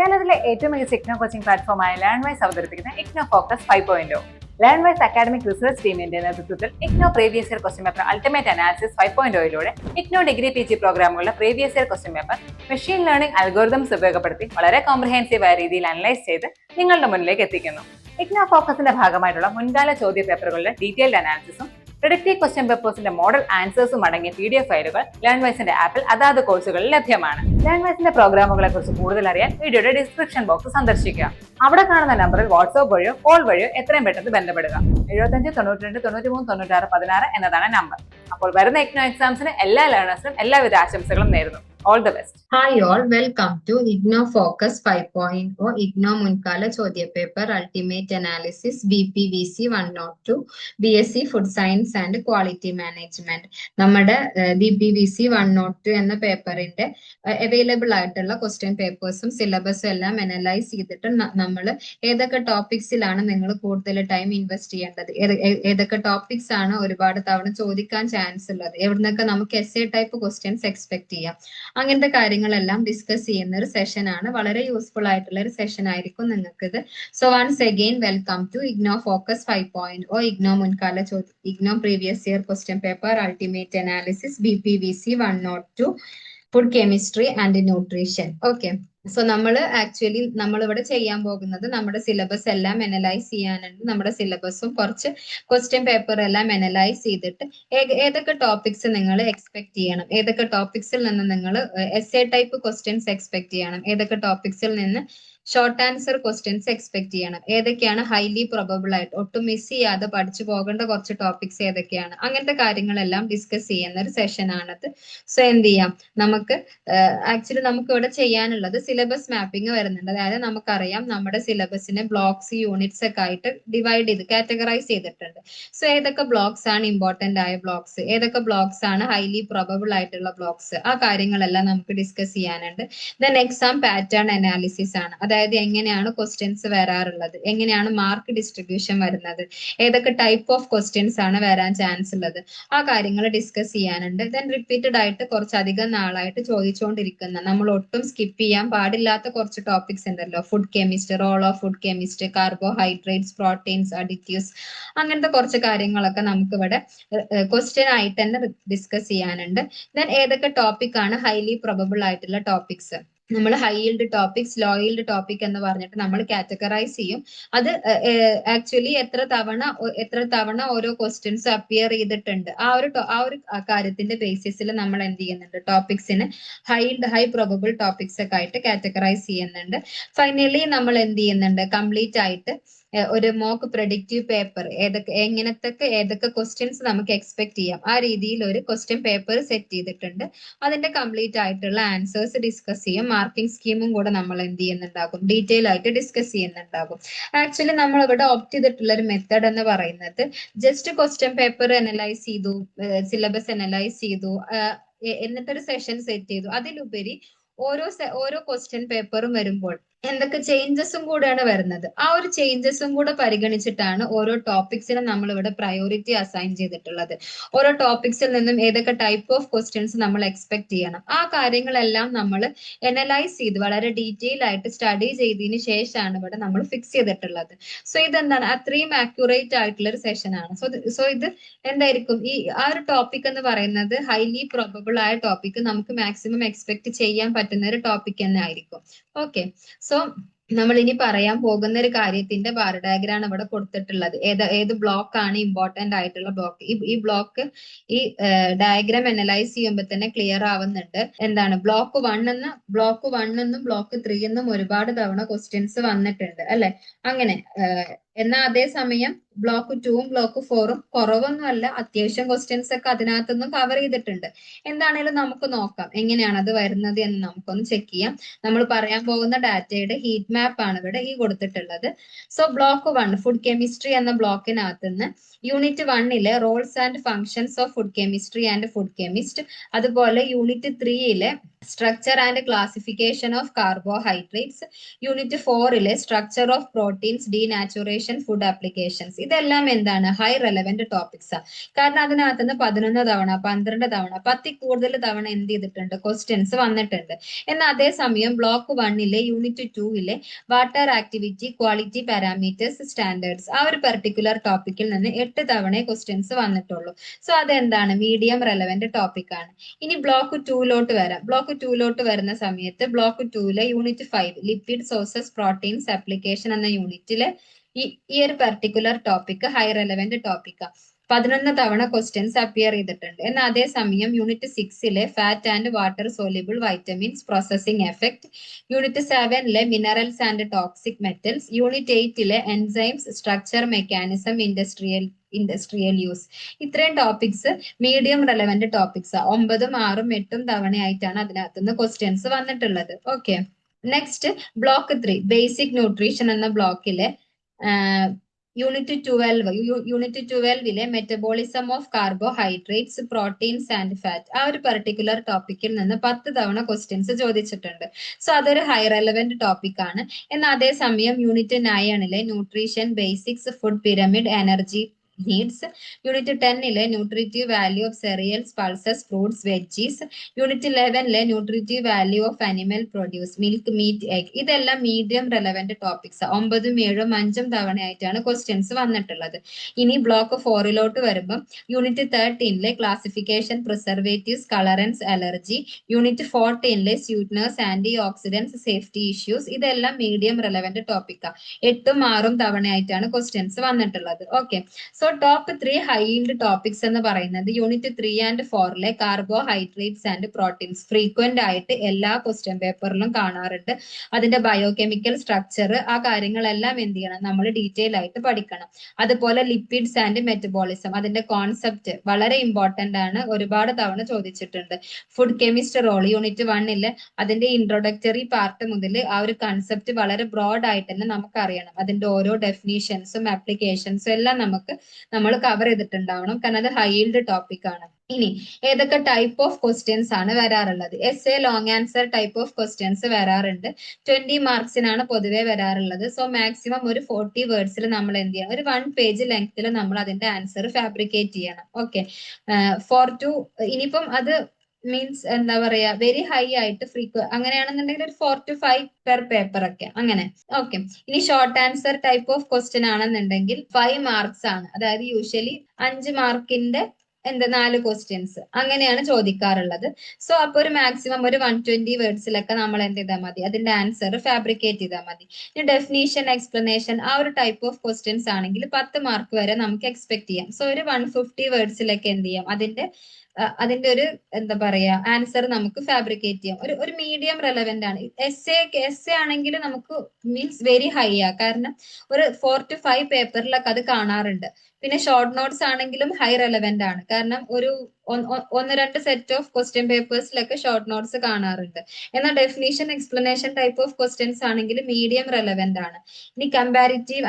കേരളത്തിലെ ഏറ്റവും മികച്ച ഇഗ്നോ കോച്ചിംഗ് പ്ലാറ്റ്ഫോമായ ലേൺവൈസ് അവതരിപ്പിക്കുന്ന IGNOU focus 5.0. Learnwise academic research ടീമിന്റെ നേതൃത്വത്തിൽ IGNOU previous year question paper ultimate analysis 5.0യിലൂടെ ഇഗ്നോ ഡിഗ്രി PG പ്രോഗ്രാമുകളുടെ previous year question paper machine learning algorithms ഉപയോഗപ്പെടുത്തി വളരെ കോംപ്രിഹെൻസീവായ രീതിയിൽ അനലൈസ് ചെയ്ത് നിങ്ങളുടെ മുന്നിലേക്ക് എത്തിക്കുന്നു. ഇഗ്നോ ഫോക്കസിന്റെ ഭാഗമായിട്ടുള്ള മുൻകാല ചോദ്യ പേപ്പറുകളുടെ ഡീറ്റെയിൽഡ് അനാലിസിസും പ്രിഡിക്റ്റീവ് ക്വസ്റ്റ്യൻ പേപ്പേഴ്സിന്റെ മോഡൽ ആൻസേഴ്സും അടങ്ങിയ PDF ഫയലുകൾ ലേൺവൈസിന്റെ ആപ്പിൽ അതാത് കോഴ്സുകളിൽ ലഭ്യമാണ്. ലേൺവൈസിന്റെ പ്രോഗ്രാമുകളെ കുറിച്ച് കൂടുതൽ അറിയാൻ വീഡിയോയുടെ ഡിസ്ക്രിപ്ഷൻ ബോക്സ് സന്ദർശിക്കുക. അവിടെ കാണുന്ന നമ്പറിൽ വാട്സ്ആപ്പ് വഴിയോ കോൾ വഴിയോ എത്രയും പെട്ടെന്ന് ബന്ധപ്പെടുക. 75 92 93 96 16 എന്നതാണ് നമ്പർ. അപ്പോൾ വരുന്ന ഇഗ്നോ എക്സാംസിന് എല്ലാ ലേണേഴ്സിനും എല്ലാവിധ ആശംസകളും നേരുന്നു. All the best. Hi all, welcome to IGNO Focus 5.0 IGNO മുൻകാല ചോദ്യപേപ്പർ ultimate analysis BPVC 102 BSc food science and quality management. നമ്മുടെ BPVC 102 എന്ന പേപ്പറിന്റെ അവൈലബിൾ ആയിട്ടുള്ള ക്വസ്റ്റ്യൻ പേപ്പേഴ്സും സിലബസും എല്ലാം അനലൈസ് ചെയ്തിട്ട് നമ്മൾ ഏതൊക്കെ ടോപ്പിക്സിലാണ് നിങ്ങൾ കൂടുതൽ ടൈം ഇൻവെസ്റ്റ് ചെയ്യേണ്ടത്, ഏതൊക്കെ ടോപ്പിക്സ് ആണ് ഒരുപാട് തവണ ചോദിക്കാൻ ചാൻസ് ഉള്ളത്, എവിടുന്നൊക്കെ നമുക്ക് essay ടൈപ്പ് ക്വസ്റ്റ്യൻസ് എക്സ്പെക്ട് ചെയ്യാം, അങ്ങനത്തെ കാര്യങ്ങളെല്ലാം ഡിസ്കസ് ചെയ്യുന്ന ഒരു സെഷൻ ആണ്. വളരെ യൂസ്ഫുൾ ആയിട്ടുള്ള ഒരു സെഷൻ ആയിരിക്കും നിങ്ങൾക്ക് ഇത്. So once again welcome to IGNOU focus 5.0 IGNOU മുൻകാല IGNOU previous year question paper ultimate analysis BPVC 102 food chemistry and nutrition. Okay, so നമ്മളിവിടെ ചെയ്യാൻ പോകുന്നത് നമ്മുടെ സിലബസ് എല്ലാം അനലൈസ് ചെയ്യാനുണ്ട്. നമ്മുടെ സിലബസും കുറച്ച് ക്വസ്റ്റ്യൻ പേപ്പർ എല്ലാം അനലൈസ് ചെയ്തിട്ട് ഏതൊക്കെ ടോപ്പിക്സ് നിങ്ങൾ എക്സ്പെക്ട് ചെയ്യണം, ഏതൊക്കെ ടോപ്പിക്സിൽ നിന്ന് നിങ്ങൾ essay ടൈപ്പ് ക്വസ്റ്റ്യൻസ് എക്സ്പെക്ട് ചെയ്യണം, ഏതൊക്കെ ടോപ്പിക്സിൽ നിന്ന് ഷോർട്ട് ആൻസർ ക്വസ്റ്റ്യൻസ് എക്സ്പെക്ട് ചെയ്യണം, ഏതൊക്കെയാണ് ഹൈലി പ്രൊബബിൾ ആയിട്ട് ഒട്ടും മിസ് ചെയ്യാതെ പഠിച്ചു പോകേണ്ട കുറച്ച് ടോപ്പിക്സ് ഏതൊക്കെയാണ്, അങ്ങനത്തെ കാര്യങ്ങളെല്ലാം ഡിസ്കസ് ചെയ്യുന്ന ഒരു സെഷൻ ആണത്. സോ എന്ത് ചെയ്യാം, നമുക്ക് നമുക്ക് ഇവിടെ ചെയ്യാനുള്ളത് സിലബസ് മാപ്പിംഗ് വരുന്നുണ്ട്. അതായത് നമുക്കറിയാം നമ്മുടെ സിലബസിനെ ബ്ലോക്സ് യൂണിറ്റ്സ് ഒക്കെ ആയിട്ട് ഡിവൈഡ് ചെയ്ത് കാറ്റഗറൈസ് ചെയ്തിട്ടുണ്ട്. സോ ഏതൊക്കെ ബ്ലോക്സ് ആണ് ഇമ്പോർട്ടന്റ് ആയ ബ്ലോക്സ്, ഏതൊക്കെ ബ്ലോക്സ് ആണ് ഹൈലി പ്രൊബബിൾ ആയിട്ടുള്ള ബ്ലോക്സ്, ആ കാര്യങ്ങളെല്ലാം നമുക്ക് ഡിസ്കസ് ചെയ്യാനുണ്ട്. ദെൻ എക്സാം പാറ്റേൺ അനാലിസിസ് ആണ്. അതായത് എങ്ങനെയാണ് ക്വസ്റ്റ്യൻസ് വരാറുള്ളത്, എങ്ങനെയാണ് മാർക്ക് ഡിസ്ട്രിബ്യൂഷൻ വരുന്നത്, ഏതൊക്കെ ടൈപ്പ് ഓഫ് ക്വസ്റ്റ്യൻസ് ആണ് വരാൻ ചാൻസ് ഉള്ളത്, ആ കാര്യങ്ങൾ ഡിസ്കസ് ചെയ്യാനുണ്ട്. ദെൻ റിപ്പീറ്റഡ് ആയിട്ട് കുറച്ചധികം നാളായിട്ട് ചോദിച്ചുകൊണ്ടിരിക്കുന്ന, നമ്മൾ ഒട്ടും സ്കിപ്പ് ചെയ്യാൻ പാടില്ലാത്ത കുറച്ച് ടോപ്പിക്സ് ഉണ്ടല്ലോ, food chemistry, role of food chemistry, carbohydrates, proteins, additives, അങ്ങനത്തെ കുറച്ച് കാര്യങ്ങളൊക്കെ നമുക്ക് ഇവിടെ ക്വസ്റ്റ്യൻ ആയിട്ട് തന്നെ ഡിസ്കസ് ചെയ്യാനുണ്ട്. ദെൻ ഏതൊക്കെ ടോപ്പിക് ആണ് ഹൈലി പ്രൊബബിൾ ആയിട്ടുള്ള ടോപ്പിക്സ്, നമ്മൾ high yield topics, low yield topic എന്ന് പറഞ്ഞിട്ട് നമ്മൾ കാറ്റഗറൈസ് ചെയ്യും. അത് ആക്ച്വലി എത്ര തവണ ഓരോ ക്വസ്റ്റ്യൻസ് അപ്പിയർ ചെയ്തിട്ടുണ്ട്, ആ ഒരു കാര്യത്തിന്റെ ബേസിസിൽ നമ്മൾ എന്ത് ചെയ്യുന്നുണ്ട്, ടോപ്പിക്സിന് ഹൈ പ്രൊബബിൾ ടോപ്പിക്സ് ഒക്കെ ആയിട്ട് കാറ്റഗറൈസ് ചെയ്യുന്നുണ്ട്. ഫൈനലി നമ്മൾ എന്ത് ചെയ്യുന്നുണ്ട്, കംപ്ലീറ്റ് ആയിട്ട് ഒരു മോക്ക് പ്രഡിക്റ്റീവ് പേപ്പർ ഏതൊക്കെ ക്വസ്റ്റ്യൻസ് നമുക്ക് എക്സ്പെക്ട് ചെയ്യാം, ആ രീതിയിൽ ഒരു ക്വസ്റ്റ്യൻ പേപ്പർ സെറ്റ് ചെയ്തിട്ടുണ്ട്. അതിന്റെ കംപ്ലീറ്റ് ആയിട്ടുള്ള ആൻസേഴ്സ് ഡിസ്കസ് ചെയ്യും. മാർക്കിംഗ് സ്കീമും കൂടെ നമ്മൾ എന്ത് ചെയ്യുന്നുണ്ടാകും, ഡീറ്റെയിൽ ആയിട്ട് ഡിസ്കസ് ചെയ്യുന്നുണ്ടാകും. ആക്ച്വലി നമ്മൾ ഇവിടെ ഓപ്റ്റ് ചെയ്തിട്ടുള്ള ഒരു മെത്തേഡ് എന്ന് പറയുന്നത് ജസ്റ്റ് ക്വസ്റ്റ്യൻ പേപ്പർ അനലൈസ് ചെയ്തു, സിലബസ് അനലൈസ് ചെയ്തു, എന്നിട്ടൊരു സെഷൻ സെറ്റ് ചെയ്തു. അതിലുപരി ഓരോ ക്വസ്റ്റ്യൻ പേപ്പറും വരുമ്പോൾ എന്തൊക്കെ ചേഞ്ചസും കൂടെയാണ് വരുന്നത്, ആ ഒരു ചേഞ്ചസും കൂടെ പരിഗണിച്ചിട്ടാണ് ഓരോ ടോപ്പിക്സിനും നമ്മൾ ഇവിടെ പ്രയോറിറ്റി അസൈൻ ചെയ്തിട്ടുള്ളത്. ഓരോ ടോപ്പിക്സിൽ നിന്നും ഏതൊക്കെ ടൈപ്പ് ഓഫ് ക്വസ്റ്റ്യൻസ് നമ്മൾ എക്സ്പെക്ട് ചെയ്യണം, ആ കാര്യങ്ങളെല്ലാം നമ്മൾ അനലൈസ് ചെയ്ത് വളരെ ഡീറ്റെയിൽ ആയിട്ട് സ്റ്റഡി ചെയ്തതിന് ശേഷമാണ് ഇവിടെ നമ്മൾ ഫിക്സ് ചെയ്തിട്ടുള്ളത്. സോ ഇതെന്താണ്, അത്രയും ആക്യുറേറ്റ് ആയിട്ടുള്ള ഒരു സെഷൻ ആണ്. സോ ഇത് എന്തായിരിക്കും, ആ ഒരു ടോപ്പിക് എന്ന് പറയുന്നത് ഹൈലി പ്രൊബബിൾ ആയ ടോപ്പിക്, നമുക്ക് മാക്സിമം എക്സ്പെക്ട് ചെയ്യാൻ പറ്റുന്ന ഒരു ടോപ്പിക് തന്നെ ആയിരിക്കും. ഓക്കെ, സോ നമ്മൾ ഇനി പറയാൻ പോകുന്ന ഒരു കാര്യത്തിന്റെ ബാർ ഡയഗ്രാം ഇവിടെ കൊടുത്തിട്ടുള്ളത്. ഏത് ബ്ലോക്ക് ആണ് ഇമ്പോർട്ടന്റ് ആയിട്ടുള്ള ബ്ലോക്ക്. ഈ ബ്ലോക്ക് ഈ ഡയഗ്രാം അനലൈസ് ചെയ്യുമ്പോൾ തന്നെ ക്ലിയർ ആവുന്നുണ്ട്. എന്താണ് ബ്ലോക്ക് 1 എന്നും ബ്ലോക്ക് 3 എന്നും ഒരുപാട് തവണ ക്വസ്റ്റ്യൻസ് വന്നിട്ടുണ്ട് അല്ലെ. അങ്ങനെ എന്നാൽ അതേസമയം ബ്ലോക്ക് 2ഉം ബ്ലോക്ക് 4ഉം കുറവൊന്നുമല്ല, അത്യാവശ്യം ക്വസ്റ്റ്യൻസ് ഒക്കെ അതിനകത്തുനിന്നും കവർ ചെയ്തിട്ടുണ്ട്. എന്താണേലും നമുക്ക് നോക്കാം എങ്ങനെയാണ് അത് വരുന്നത് എന്ന് നമുക്കൊന്ന് ചെക്ക് ചെയ്യാം. നമ്മൾ പറയാൻ പോകുന്ന ഡാറ്റയുടെ ഹീറ്റ് മാപ്പ് ആണ് ഇവിടെ കൊടുത്തിട്ടുള്ളത്. സോ ബ്ലോക്ക് 1 ഫുഡ് കെമിസ്ട്രി എന്ന ബ്ലോക്കിനകത്ത് നിന്ന് unit 1 roles and functions of food chemistry and food chemist, അതുപോലെ unit 3 structure and classification of carbohydrates, unit 4 structure of proteins, denaturation nutrition, food applications. ഇതെല്ലാം എന്താണ്? ഹൈ റെലവെന്റ് ടോപ്പിക്സ് ആണ്. കാരണം അതിനകത്ത് നിന്ന് 11 തവണ, 12 തവണ, 10 കൂടുതൽ തവണ എന്ത് ചെയ്തിട്ടുണ്ട്? ക്വസ്റ്റ്യൻസ് വന്നിട്ടുണ്ട്. എന്നാൽ അതേസമയം block 1 unit 2 water activity, quality parameters, standards ആ ഒരു പെർട്ടിക്കുലർ ടോപ്പിക്കിൽ നിന്ന് 8 തവണ ക്വസ്റ്റ്യൻസ് വന്നിട്ടുള്ളൂ. സോ അതെന്താണ്? മീഡിയം റെലവെന്റ് ടോപ്പിക് ആണ്. ഇനി ബ്ലോക്ക് 2 വരാം. ബ്ലോക്ക് 2 വരുന്ന സമയത്ത് block 2 unit 5 lipid sources proteins application എന്ന യൂണിറ്റിലെ ഈ ഒരു പെർട്ടിക്കുലർ ടോപ്പിക് ഹൈ റെലവെന്റ് ടോപ്പിക്കാണ്. 11 തവണ ക്വസ്റ്റ്യൻസ് അപ്പിയർ ചെയ്തിട്ടുണ്ട്. എന്നാൽ അതേസമയം unit 6 fat and water soluble vitamins processing effect, unit 7 minerals and toxic metals, unit 8 enzymes structure mechanism industrial use. ഇത്രയും ടോപ്പിക്സ് മീഡിയം റെലവെന്റ് ടോപ്പിക്സ് 9, 6, 8 തവണയായിട്ടാണ് അതിനകത്തുനിന്ന് ക്വസ്റ്റ്യൻസ് വന്നിട്ടുള്ളത്. Okay, next block 3 basic nutrition എന്ന ബ്ലോക്കിലെ unit 12 metabolism of carbohydrates, proteins and fat ആ ഒരു particular ടോപ്പിക്കിൽ നിന്ന് 10 തവണ ക്വസ്റ്റ്യൻസ് ചോദിച്ചിട്ടുണ്ട്. സോ അതൊരു ഹൈ റെലവെന്റ് ടോപ്പിക് ആണ്. എന്നാൽ അതേസമയം unit 9 nutrition basics, food pyramid, energy needs, unit 10 nutritive value of cereals, pulses, fruits, veggies, unit 11 nutritive value of animal produce, milk, meat, egg. ഇതെല്ലാം മീഡിയം റെലവെന്റ് ടോപ്പിക്സ് 9, 7, 5 തവണയായിട്ടാണ് questions വന്നിട്ടുള്ളത്. ഇനി block 4 വരുമ്പം unit 13 classification, preservatives, colourants, allergy, unit 14 sweeteners, anti oxidants, safety issues. ഇതെല്ലാം medium relevant ടോപ്പിക്കാണ്. 8, 6 തവണയായിട്ടാണ് questions വന്നിട്ടുള്ളത്. Okay, so top 3 high yield topics എന്ന് പറയുന്നത് unit 3 and 4 carbohydrates and proteins. Frequent ആയിട്ട് എല്ലാ ക്വസ്റ്റ്യൻ പേപ്പറിലും കാണാറുണ്ട്. അതിന്റെ ബയോകെമിക്കൽ സ്ട്രക്ചർ ആ കാര്യങ്ങളെല്ലാം എന്ത് ചെയ്യണം? നമ്മൾ ഡീറ്റെയിൽ ആയിട്ട് പഠിക്കണം. അതുപോലെ ലിപ്പിഡ്സ് ആൻഡ് മെറ്റബോളിസം അതിന്റെ കോൺസെപ്റ്റ് വളരെ ഇമ്പോർട്ടന്റ് ആണ്. ഒരുപാട് തവണ ചോദിച്ചിട്ടുണ്ട്. ഫുഡ് കെമിസ്റ്റ് റോൾ യൂണിറ്റ് 1 അതിന്റെ ഇൻട്രൊഡക്ടറി പാർട്ട് മുതൽ ആ ഒരു കൺസെപ്റ്റ് വളരെ ബ്രോഡ് ആയിട്ട് തന്നെ നമുക്കറിയണം. അതിന്റെ ഓരോ ഡെഫിനീഷൻസും ആപ്ലിക്കേഷൻസും എല്ലാം നമ്മൾ കവർ ചെയ്തിട്ടുണ്ടാവണം. കാരണം അത് ഹൈ ഈൽഡ് ടോപ്പിക് ആണ്. ഇനി ഏതൊക്കെ ടൈപ്പ് ഓഫ് ക്വസ്റ്റ്യൻസ് ആണ് വരാറുള്ളത്? S A long answer type of questions വരാറുണ്ട്. 20 മാർക്സിനാണ് പൊതുവെ വരാറുള്ളത്. സോ മാക്സിമം ഒരു 40 വേർഡ്സിൽ നമ്മൾ എന്ത് ചെയ്യണം? ഒരു 1 പേജ് ലെങ്ത്തിൽ നമ്മൾ അതിന്റെ ആൻസർ ഫാബ്രിക്കേറ്റ് ചെയ്യണം. ഓക്കെ, ഇനിയിപ്പം അത് മീൻസ് എന്താ പറയാ, വെരി ഹൈ ആയിട്ട് അങ്ങനെയാണെന്നുണ്ടെങ്കിൽ ഒരു 4 to 5 പെർ പേപ്പർ ഒക്കെ അങ്ങനെ. ഓക്കെ, ഇനി short answer type of question ആണെന്നുണ്ടെങ്കിൽ 5 മാർക്സ് ആണ്. അതായത് യൂഷ്വലി 5 മാർക്കിന്റെ 4 ക്വസ്റ്റ്യൻസ് അങ്ങനെയാണ് ചോദിക്കാറുള്ളത്. സോ അപ്പൊ ഒരു മാക്സിമം ഒരു 120 വേർഡ്സിലൊക്കെ നമ്മൾ എന്ത് ചെയ്താൽ മതി? അതിന്റെ ആൻസർ ഫാബ്രിക്കേറ്റ് ചെയ്താൽ മതി. ഇനി ഡെഫിനീഷൻ, എക്സ്പ്ലനേഷൻ ആ ഒരു ടൈപ്പ് ഓഫ് ക്വസ്റ്റ്യൻസ് ആണെങ്കിൽ 10 മാർക്ക് വരെ നമുക്ക് എക്സ്പെക്ട് ചെയ്യാം. സോ ഒരു 150 വേർഡ്സിലൊക്കെ എന്ത് ചെയ്യാം? അതിന്റെ ഒരു എന്താ പറയാ ആൻസർ നമുക്ക് ഫാബ്രിക്കേറ്റ് ചെയ്യാം. ഒരു മീഡിയം റെലവെന്റ് ആണ്. എസ് എ ആണെങ്കിൽ നമുക്ക് മീൻസ് വെരി ഹൈ ആ. കാരണം ഒരു 4 to 5 പേപ്പറിലൊക്കെ അത് കാണാറുണ്ട്. പിന്നെ ഷോർട്ട് നോട്ട്സ് ആണെങ്കിലും ഹൈ റെലവെന്റ് ആണ്. കാരണം ഒരു 1-2 സെറ്റ് ഓഫ് ക്വസ്റ്റ്യൻ പേപ്പേഴ്സിലൊക്കെ ഷോർട്ട് നോട്ട്സ് കാണാറുണ്ട്. എന്നാൽ definition, explanation type of questions ആണെങ്കിൽ മീഡിയം റെലവെന്റ് ആണ്. ഇനി കമ്പാരിറ്റീവ്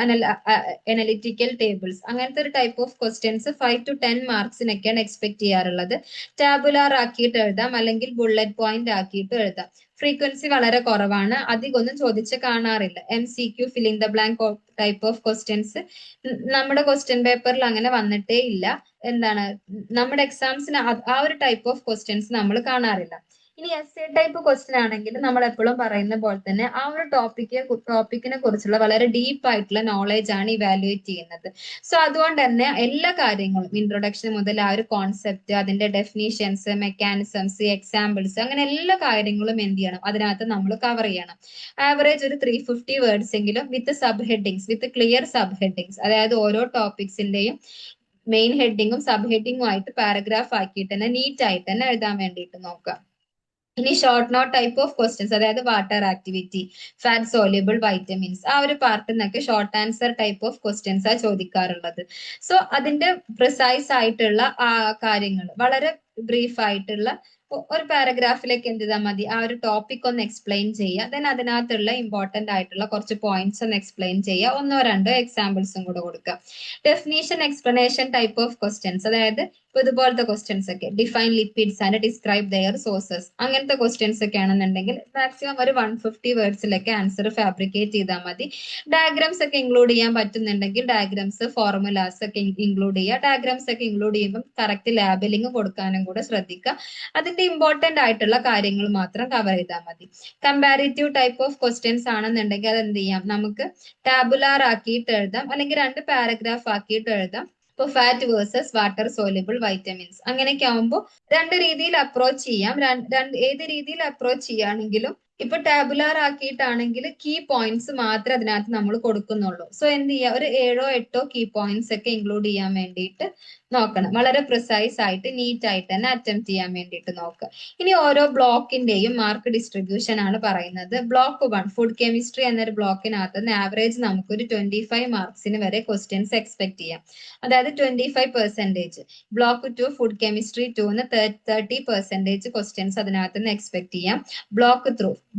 അനലിറ്റിക്കൽ ടേബിൾസ് അങ്ങനത്തെ ഒരു ടൈപ്പ് ഓഫ് ക്വസ്റ്റ്യൻസ് 5 to 10 മാർക്സിനൊക്കെയാണ് എക്സ്പെക്ട് ചെയ്യാറുള്ളത്. ടാബുലാർ ആക്കിയിട്ട് എഴുതാം, അല്ലെങ്കിൽ ബുള്ളറ്റ് പോയിന്റ് ആക്കിയിട്ട് എഴുതാം. ഫ്രീക്വൻസി വളരെ കുറവാണ്, അധികം ഒന്നും ചോദിച്ച് കാണാറില്ല. MCQ filling the blank type of questions നമ്മുടെ ക്വസ്റ്റ്യൻ പേപ്പറിൽ അങ്ങനെ വന്നിട്ടേ ഇല്ല. നമ്മുടെ എക്സാംസിന് ആ ഒരു ടൈപ്പ് ഓഫ് ക്വസ്റ്റ്യൻസ് നമ്മൾ കാണാറില്ല. ഇനി എസ് എ ടൈപ്പ് ക്വസ്റ്റ്യൻ ആണെങ്കിൽ നമ്മൾ എപ്പോഴും പറയുന്ന പോലെ തന്നെ ആ ഒരു ടോപ്പിക്കിനെ കുറിച്ചുള്ള വളരെ ഡീപ്പ് ആയിട്ടുള്ള നോളേജ് ആണ് ഇവാലുവേറ്റ് ചെയ്യുന്നത്. സോ അതുകൊണ്ട് തന്നെ എല്ലാ കാര്യങ്ങളും ഇൻട്രൊഡക്ഷൻ മുതൽ ആ ഒരു കോൺസെപ്റ്റ്, അതിന്റെ ഡെഫിനീഷൻസ്, മെക്കാനിസംസ്, എക്സാമ്പിൾസ് അങ്ങനെ എല്ലാ കാര്യങ്ങളും എന്ത് ചെയ്യണം? അതിനകത്ത് നമ്മൾ കവർ ചെയ്യണം. ആവറേജ് ഒരു 350 വേർഡ്സ് എങ്കിലും വിത്ത് സബ് ഹെഡിങ്സ്, വിത്ത് ക്ലിയർ സബ് ഹെഡിങ്സ്. അതായത് ഓരോ ടോപ്പിക്സിന്റെയും മെയിൻ ഹെഡിങ്ങും സബ് ഹെഡിങ്ങും ആയിട്ട് പാരഗ്രാഫ് ആക്കിയിട്ട് തന്നെ നീറ്റ് ആയിട്ട് തന്നെ എഴുതാൻ വേണ്ടിയിട്ട് നോക്കുക. ഇനി short note type of questions, അതായത് water activity, fat soluble vitamins ആ ഒരു പാർട്ടിൽ നിന്നൊക്കെ short answer type of questions ആ ചോദിക്കാറുള്ളത്. സോ അതിന്റെ പ്രിസൈസ് ആയിട്ടുള്ള ആ കാര്യങ്ങൾ വളരെ ബ്രീഫ് ആയിട്ടുള്ള ഒരു പാരഗ്രാഫിലേക്ക് എന്ത് ചെയ്താൽ മതി? ആ ഒരു ടോപ്പിക് ഒന്ന് എക്സ്പ്ലെയിൻ ചെയ്യുക. ദെൻ അതിനകത്തുള്ള ഇമ്പോർട്ടന്റ് ആയിട്ടുള്ള കുറച്ച് പോയിന്റ്സ് ഒന്ന് എക്സ്പ്ലെയിൻ ചെയ്യുക. 1-2 എക്സാമ്പിൾസും കൂടെ കൊടുക്കുക. Definition, explanation type of questions, അതായത് ഇപ്പൊ ഇതുപോലത്തെ ക്വസ്റ്റ്യൻസ് ഒക്കെ define lipids and describe their sources അങ്ങനത്തെ ക്വസ്റ്റ്യൻസ് ഒക്കെ ആണെന്നുണ്ടെങ്കിൽ മാക്സിമം ഒരു 150 വേർഡ്സിലൊക്കെ ആൻസർ ഫാബ്രിക്കേറ്റ് ചെയ്താൽ മതി. ഡയഗ്രാംസ് ഒക്കെ ഇൻക്ലൂഡ് ചെയ്യാൻ പറ്റുന്നുണ്ടെങ്കിൽ ഡയഗ്രാംസ് ഫോർമുലാസ് ഒക്കെ ഇൻക്ലൂഡ് ചെയ്യുക. ഡയഗ്രാംസ് ഒക്കെ ഇൻക്ലൂഡ് ചെയ്യുമ്പോൾ കറക്റ്റ് ലാബലിംഗ് കൊടുക്കാനും കൂടെ ശ്രദ്ധിക്കുക. അതിന്റെ ഇമ്പോർട്ടന്റ് ആയിട്ടുള്ള കാര്യങ്ങൾ മാത്രം കവർ ചെയ്താൽ മതി. കമ്പാരിറ്റീവ് ടൈപ്പ് ഓഫ് ക്വസ്റ്റ്യൻസ് ആണെന്നുണ്ടെങ്കിൽ അത് എന്ത് ചെയ്യാം, നമുക്ക് ടാബുലാർ ആക്കിയിട്ട് എഴുതാം, അല്ലെങ്കിൽ 2 പാരഗ്രാഫ് ആക്കിയിട്ട് എഴുതാം. ഇപ്പൊ fat versus water soluble vitamins അങ്ങനെയൊക്കെ ആവുമ്പോൾ 2 രീതിയിൽ അപ്രോച്ച് ചെയ്യാം. ഏത് രീതിയിൽ അപ്രോച്ച് ചെയ്യുകയാണെങ്കിലും ഇപ്പൊ ടാബുലാർ ആക്കിയിട്ടാണെങ്കിൽ കീ പോയിന്റ്സ് മാത്രമേ അതിനകത്ത് നമ്മൾ കൊടുക്കുന്നുള്ളൂ. സോ എന്ത് ചെയ്യുക, ഒരു 7-8 കീ പോയിന്റ്സ് ഒക്കെ ഇൻക്ലൂഡ് ചെയ്യാൻ വേണ്ടിയിട്ട് നോക്കണം. വളരെ പ്രിസൈസ് ആയിട്ട് നീറ്റ് ആയിട്ട് തന്നെ അറ്റംപ്റ്റ് ചെയ്യാൻ വേണ്ടിയിട്ട് നോക്കുക. ഇനി ഓരോ ബ്ലോക്കിന്റെയും മാർക്ക് ഡിസ്ട്രിബ്യൂഷൻ ആണ് പറയുന്നത്. ബ്ലോക്ക് 1 ഫുഡ് കെമിസ്ട്രി എന്നൊരു ബ്ലോക്കിനകത്ത് നിന്ന് ആവറേജ് നമുക്കൊരു 25 മാർക്സിന് വരെ ക്വസ്റ്റ്യൻസ് എക്സ്പെക്ട് ചെയ്യാം. അതായത് 25%. ബ്ലോക്ക് 2 ഫുഡ് കെമിസ്ട്രി 2ന്ന് 30% ക്വസ്റ്റ്യൻസ് അതിനകത്ത് നിന്ന് എക്സ്പെക്ട് ചെയ്യാം.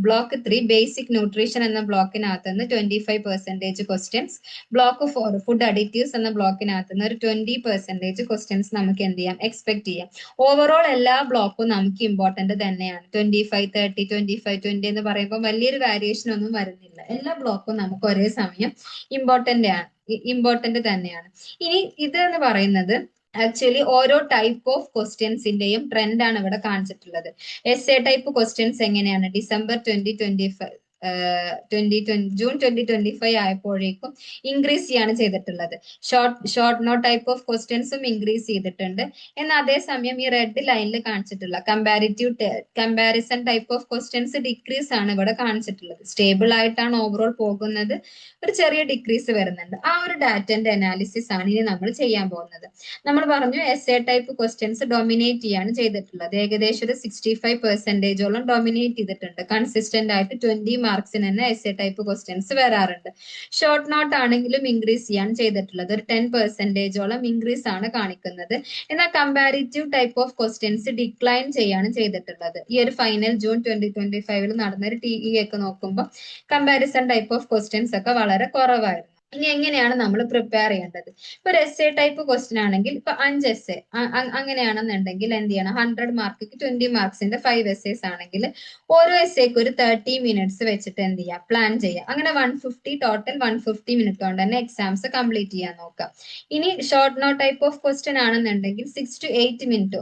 ബ്ലോക്ക് 3 ബേസിക് ന്യൂട്രീഷൻ എന്ന ബ്ലോക്കിനകത്ത് നിന്ന് 25% ക്വസ്റ്റ്യൻസ്. ബ്ലോക്ക് 4 ഫുഡ് അഡിറ്റീവ്സ് എന്ന ബ്ലോക്കിനകത്ത് നിന്ന് ഒരു 20% ക്വസ്റ്റ്യൻസ് നമുക്ക് എന്ത് ചെയ്യാം, എക്സ്പെക്ട് ചെയ്യാം. ഓവറോൾ എല്ലാ ബ്ലോക്കും നമുക്ക് ഇമ്പോർട്ടന്റ് തന്നെയാണ്. 25, 30, 25, 20 എന്ന് പറയുമ്പോൾ വലിയൊരു വേരിയേഷൻ ഒന്നും വരുന്നില്ല. എല്ലാ ബ്ലോക്കും നമുക്ക് ഒരേ സമയം ഇമ്പോർട്ടന്റ് തന്നെയാണ്. ഇനി ഇത് എന്ന് പറയുന്നത് ആക്ച്വലി ഓരോ ടൈപ്പ് ഓഫ് ക്വസ്റ്റ്യൻസിന്റെയും ട്രെൻഡ് ആണ് ഇവിടെ കാണിച്ചിട്ടുള്ളത്. എസ് എ ടൈപ്പ് ക്വസ്റ്റ്യൻസ് എങ്ങനെയാണ് ഡിസംബർ 2025 ജൂൺ 2025 ആയപ്പോഴേക്കും ഇൻക്രീസ് ചെയ്യാണ് ചെയ്തിട്ടുള്ളത്. ഷോർട്ട് നോട്ട് ടൈപ്പ് ഓഫ് ക്വസ്റ്റ്യൻസും ഇൻക്രീസ് ചെയ്തിട്ടുണ്ട്. എന്നാൽ അതേസമയം ഈ റെഡ് ലൈനിൽ കാണിച്ചിട്ടുള്ള comparison type of questions decrease ആണ് ഇവിടെ കാണിച്ചിട്ടുള്ളത്. സ്റ്റേബിൾ ആയിട്ടാണ് ഓവറോൾ പോകുന്നത്, ഒരു ചെറിയ ഡിക്രീസ് വരുന്നുണ്ട്. ആ ഒരു ഡാറ്റന്റെ അനാലിസിസ് ആണ് ഇനി നമ്മൾ ചെയ്യാൻ പോകുന്നത്. നമ്മൾ പറഞ്ഞു S A type questions dominate ചെയ്യാണ് ചെയ്തിട്ടുള്ളത്. ഏകദേശം ഒരു 65%ഓളം ഡൊമിനേറ്റ് ചെയ്തിട്ടുണ്ട്. കൺസിസ്റ്റന്റ് ആയിട്ട് 20 മാർക്സിന് തന്നെ എസ് എ ടൈപ്പ് ക്വസ്റ്റ്യൻസ് വരാറുണ്ട്. ഷോർട്ട് നോട്ട് ആണെങ്കിലും ഇൻക്രീസ് ചെയ്യാണ് ചെയ്തിട്ടുള്ളത്. ഒരു 10%ഓളം ഇൻക്രീസ് ആണ് കാണിക്കുന്നത്. എന്നാൽ comparative type of questions decline ചെയ്യാണ് ചെയ്തിട്ടുള്ളത്. ഈ ഒരു ഫൈനൽ ജൂൺ 2025 നടന്ന ഒരു TE ഒക്കെ നോക്കുമ്പോൾ കമ്പാരിസൺ ടൈപ്പ് ഓഫ് ക്വസ്റ്റ്യൻസ് ഒക്കെ വളരെ കുറവായിരുന്നു. ഇനി എങ്ങനെയാണ് നമ്മൾ പ്രിപ്പയർ ചെയ്യേണ്ടത്? ഇപ്പൊ ഒരു എസ് എ ടൈപ്പ് ക്വസ്റ്റ്യൻ ആണെങ്കിൽ ഇപ്പൊ 5 എസ് എ അങ്ങനെയാണെന്നുണ്ടെങ്കിൽ എന്ത് ചെയ്യണം, 100 മാർക്ക് 20 മാർക്സിന്റെ 5 എസ്സേസ് ആണെങ്കിൽ ഓരോ എസ്സേക്ക് ഒരു 30 മിനിറ്റ്സ് വെച്ചിട്ട് എന്ത് ചെയ്യുക, പ്ലാൻ ചെയ്യുക. അങ്ങനെ 150 ടോട്ടൽ 150 മിനിറ്റ് കൊണ്ട് തന്നെ എക്സാംസ് കംപ്ലീറ്റ് ചെയ്യാൻ നോക്കാം. ഇനി short note type of question ആണെന്നുണ്ടെങ്കിൽ 6 to 8 മിനിറ്റ്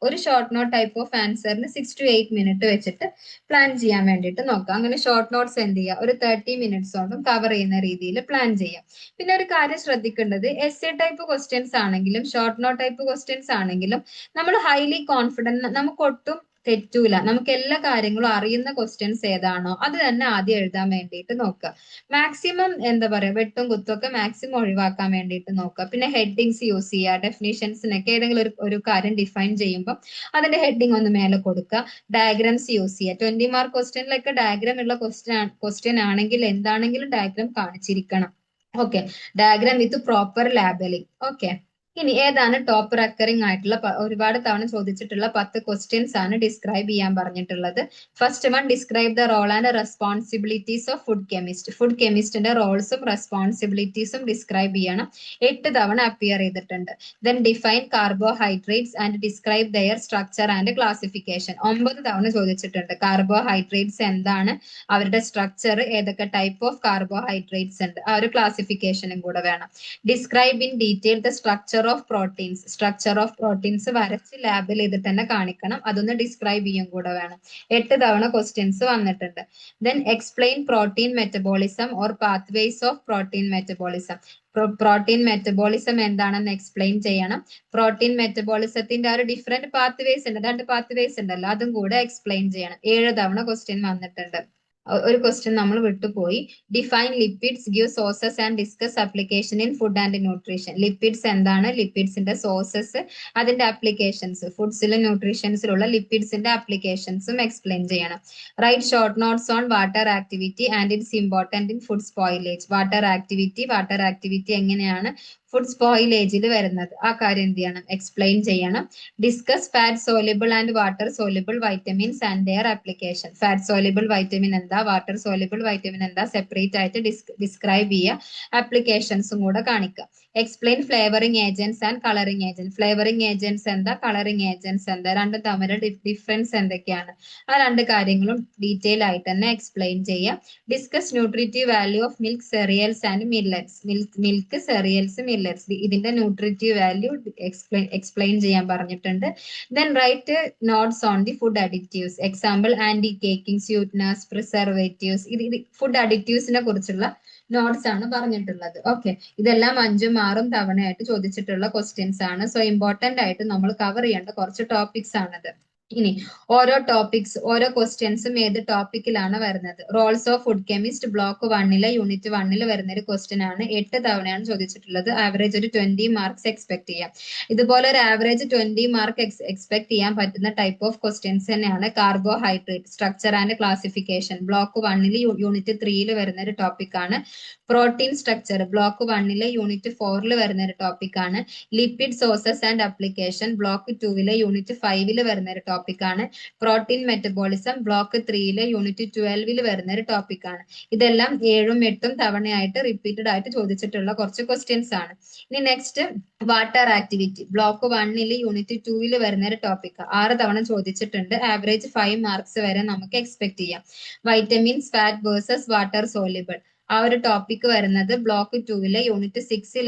ഒരു ഷോർട്ട് നോട്ട് ടൈപ്പ് ഓഫ് ആൻസറിന് 6 to 8 മിനിറ്റ് വെച്ചിട്ട് പ്ലാൻ ചെയ്യാൻ വേണ്ടിയിട്ട് നോക്കാം. അങ്ങനെ ഷോർട്ട് നോട്ട്സ് എന്ത് ചെയ്യുക, ഒരു 30 മിനിറ്റ്സ് കൊണ്ടും കവർ ചെയ്യുന്ന രീതിയിൽ പ്ലാൻ ചെയ്യാം. പിന്നെ ഒരു കാര്യം ശ്രദ്ധിക്കേണ്ടത്, എസ് എ ടൈപ്പ് ക്വസ്റ്റ്യൻസ് ആണെങ്കിലും ഷോർട്ട് നോട്ട് ടൈപ്പ് ക്വസ്റ്റ്യൻസ് ആണെങ്കിലും നമ്മൾ ഹൈലി കോൺഫിഡന്റ്, നമുക്ക് ഒട്ടും തെറ്റൂല. നമുക്ക് എല്ലാ കാര്യങ്ങളും അറിയുന്ന ക്വസ്റ്റ്യൻസ് ഏതാണോ അത് തന്നെ ആദ്യം എഴുതാൻ വേണ്ടിയിട്ട് നോക്കുക. മാക്സിമം എന്താ പറയാ, വെട്ടും കുത്തും ഒക്കെ മാക്സിമം ഒഴിവാക്കാൻ വേണ്ടിയിട്ട് നോക്കുക. പിന്നെ ഹെഡിങ്സ് യൂസ് ചെയ്യുക. ഡെഫിനിഷൻസിനൊക്കെ ഏതെങ്കിലും ഒരു കാര്യം ഡിഫൈൻ ചെയ്യുമ്പോൾ അതിന്റെ ഹെഡിങ് ഒന്ന് മേലെ കൊടുക്കുക. ഡയഗ്രാംസ് യൂസ് ചെയ്യുക. 20 മാർക്ക് ക്വസ്റ്റ്യനിലൊക്കെ ഡയഗ്രാം ഉള്ള ക്വസ്റ്റ്യൻ ആണെങ്കിൽ എന്താണെങ്കിലും ഡയഗ്രാം കാണിച്ചിരിക്കണം. Okay, diagram with proper labelling. Okay, ഇനി ഏതാണ് ടോപ്പ് റെക്കറിംഗ് ആയിട്ടുള്ള ഒരുപാട് തവണ ചോദിച്ചിട്ടുള്ള 10 ക്വസ്റ്റ്യൻസ് ആണ് ഡിസ്ക്രൈബ് ചെയ്യാൻ പറഞ്ഞിട്ടുള്ളത്. First one, describe the role and responsibilities of food chemist. Food കെമിസ്റ്റിന്റെ റോൾസും റെസ്പോൺസിബിലിറ്റീസും ഡിസ്ക്രൈബ് ചെയ്യണം. 8 തവണ അപ്പിയർ ചെയ്തിട്ടുണ്ട്. Then define carbohydrates and describe their structure and classification. 9 തവണ ചോദിച്ചിട്ടുണ്ട്. കാർബോഹൈഡ്രേറ്റ്സ് എന്താണ്, അവരുടെ സ്ട്രക്ചർ, ഏതൊക്കെ ടൈപ്പ് ഓഫ് കാർബോഹൈഡ്രേറ്റ്സ് ഉണ്ട്, ആ ഒരു ക്ലാസിഫിക്കേഷനും കൂടെ വേണം. Describe in detail the structure of proteins. Structure of proteins വരച്ച് ലാബിൽ ചെയ്തിട്ട് തന്നെ കാണിക്കണം. അതൊന്ന് ഡിസ്ക്രൈബ് ചെയ്യും കൂടെ വേണം. 8 തവണ ക്വസ്റ്റ്യൻസ് വന്നിട്ടുണ്ട്. Then explain protein metabolism or pathways of protein metabolism. Protein metabolism എന്താണെന്ന് എക്സ്പ്ലെയിൻ ചെയ്യണം. പ്രോട്ടീൻ മെറ്റബോളിസത്തിന്റെ ആ ഒരു ഡിഫറെന്റ് പാത്വേസ് ഉണ്ട്, 2 പാത്വേസ് ഉണ്ടല്ലോ, അതും കൂടെ എക്സ്പ്ലെയിൻ ചെയ്യണം. 7 തവണ ക്വസ്റ്റ്യൻ വന്നിട്ടുണ്ട്. ഒരു ക്വസ്റ്റ്യൻ നമ്മൾ വിട്ടുപോയി. Define lipids, give sources and discuss application in food and nutrition. Lipids എന്താണ്, ലിപ്പിഡ്സിന്റെ സോഴ്സസ്, അതിന്റെ ആപ്ലിക്കേഷൻസ്, ഫുഡ്സിലും ന്യൂട്രീഷൻസിലുള്ള ലിപ്പിഡ്സിന്റെ ആപ്ലിക്കേഷൻസും എക്സ്പ്ലെയിൻ ചെയ്യണം. Write short notes on water activity and it's important in food spoilage. Water activity എങ്ങനെയാണ് food സ്പോയിലേജിൽ വരുന്നത്, ആ കാര്യം എന്ത് ചെയ്യണം, എക്സ്പ്ലെയിൻ ചെയ്യണം. Discuss fat soluble and water soluble vitamins and their application. Fat soluble vitamin എന്താ, water soluble vitamin എന്താ, separate ആയിട്ട് ഡിസ്ക്രൈബ് ചെയ്യുക. ആപ്ലിക്കേഷൻസും കൂടെ കാണിക്കുക. Explain flavouring agents and colouring agent. Flavouring agents എന്താ, കളറിംഗ് ഏജൻസ് എന്താ, രണ്ടും തമ്മിൽ ഡിഫറൻസ് എന്തൊക്കെയാണ്, ആ രണ്ട് കാര്യങ്ങളും ഡീറ്റെയിൽ ആയിട്ട് തന്നെ എക്സ്പ്ലെയിൻ ചെയ്യാം. Discuss nutritive value of milk, cereals and millets. Milk, cereals, millets ഇതിന്റെ ന്യൂട്രിറ്റീവ് വാല്യൂ എക്സ്പ്ലെയിൻ ചെയ്യാൻ പറഞ്ഞിട്ടുണ്ട്. Then write notes on the food additives. Example anti caking, sweetness, preservatives. ഇത് ഫുഡ് അഡിറ്റീവ്സിനെ കുറിച്ചുള്ള നോട്ട്സ് ആണ് പറഞ്ഞിട്ടുള്ളത്. ഓക്കെ, ഇതെല്ലാം 5ഉം 6ഉം തവണയായിട്ട് ചോദിച്ചിട്ടുള്ള ക്വസ്റ്റ്യൻസ് ആണ്. സോ ഇമ്പോർട്ടന്റ് ആയിട്ട് നമ്മൾ കവർ ചെയ്യേണ്ട കുറച്ച് ടോപ്പിക്സ് ആണിത്. ഇനി ഓരോ ടോപ്പിക്സ്, ഓരോ ക്വസ്റ്റ്യൻസും ഏത് ടോപ്പിക്കിലാണ് വരുന്നത്. Rolls of food chemist block 1 unit 1 വരുന്ന ഒരു ക്വസ്റ്റ്യൻ ആണ്. 8 തവണയാണ് ചോദിച്ചിട്ടുള്ളത്. ആവറേജ് ഒരു 20 മാർക്സ് എക്സ്പെക്ട് ചെയ്യാം. ഇതുപോലെ ഒരു ആവറേജ് 20 മാർക്ക് എക്സ്പെക്ട് ചെയ്യാൻ പറ്റുന്ന ടൈപ്പ് ഓഫ് ക്വസ്റ്റ്യൻസ് തന്നെയാണ് carbohydrate, structure and classification. Block 1 unit 3 വരുന്ന ഒരു ടോപ്പിക് ആണ്. പ്രോട്ടീൻ സ്ട്രക്ചർ ബ്ലോക്ക് 1 യൂണിറ്റ് 4 വരുന്ന ഒരു ടോപ്പിക് ആണ്. Lipid sources and application block 2 unit 5 വരുന്ന ഒരു ടോപ്പിക് ആണ്. പ്രോട്ടീൻ മെറ്റബോളിസം ബ്ലോക്ക് 3 യൂണിറ്റ് 12 വരുന്ന ഒരു ടോപ്പിക് ആണ്. ഇതെല്ലാം 7ഉം 8ഉം തവണയായിട്ട് റിപ്പീറ്റഡ് ആയിട്ട് ചോദിച്ചിട്ടുള്ള കുറച്ച് ക്വസ്റ്റ്യൻസ് ആണ്. ഇനി next water activity block 1 unit 2 വരുന്ന ഒരു ടോപ്പിക് 6 തവണ ചോദിച്ചിട്ടുണ്ട്. ആവറേജ് 5 മാർക്സ് വരെ നമുക്ക് എക്സ്പെക്ട് ചെയ്യാം. Vitamins, fat versus water soluble, ആ ഒരു ടോപ്പിക് വരുന്നത് ബ്ലോക്ക് 2 യൂണിറ്റ് 6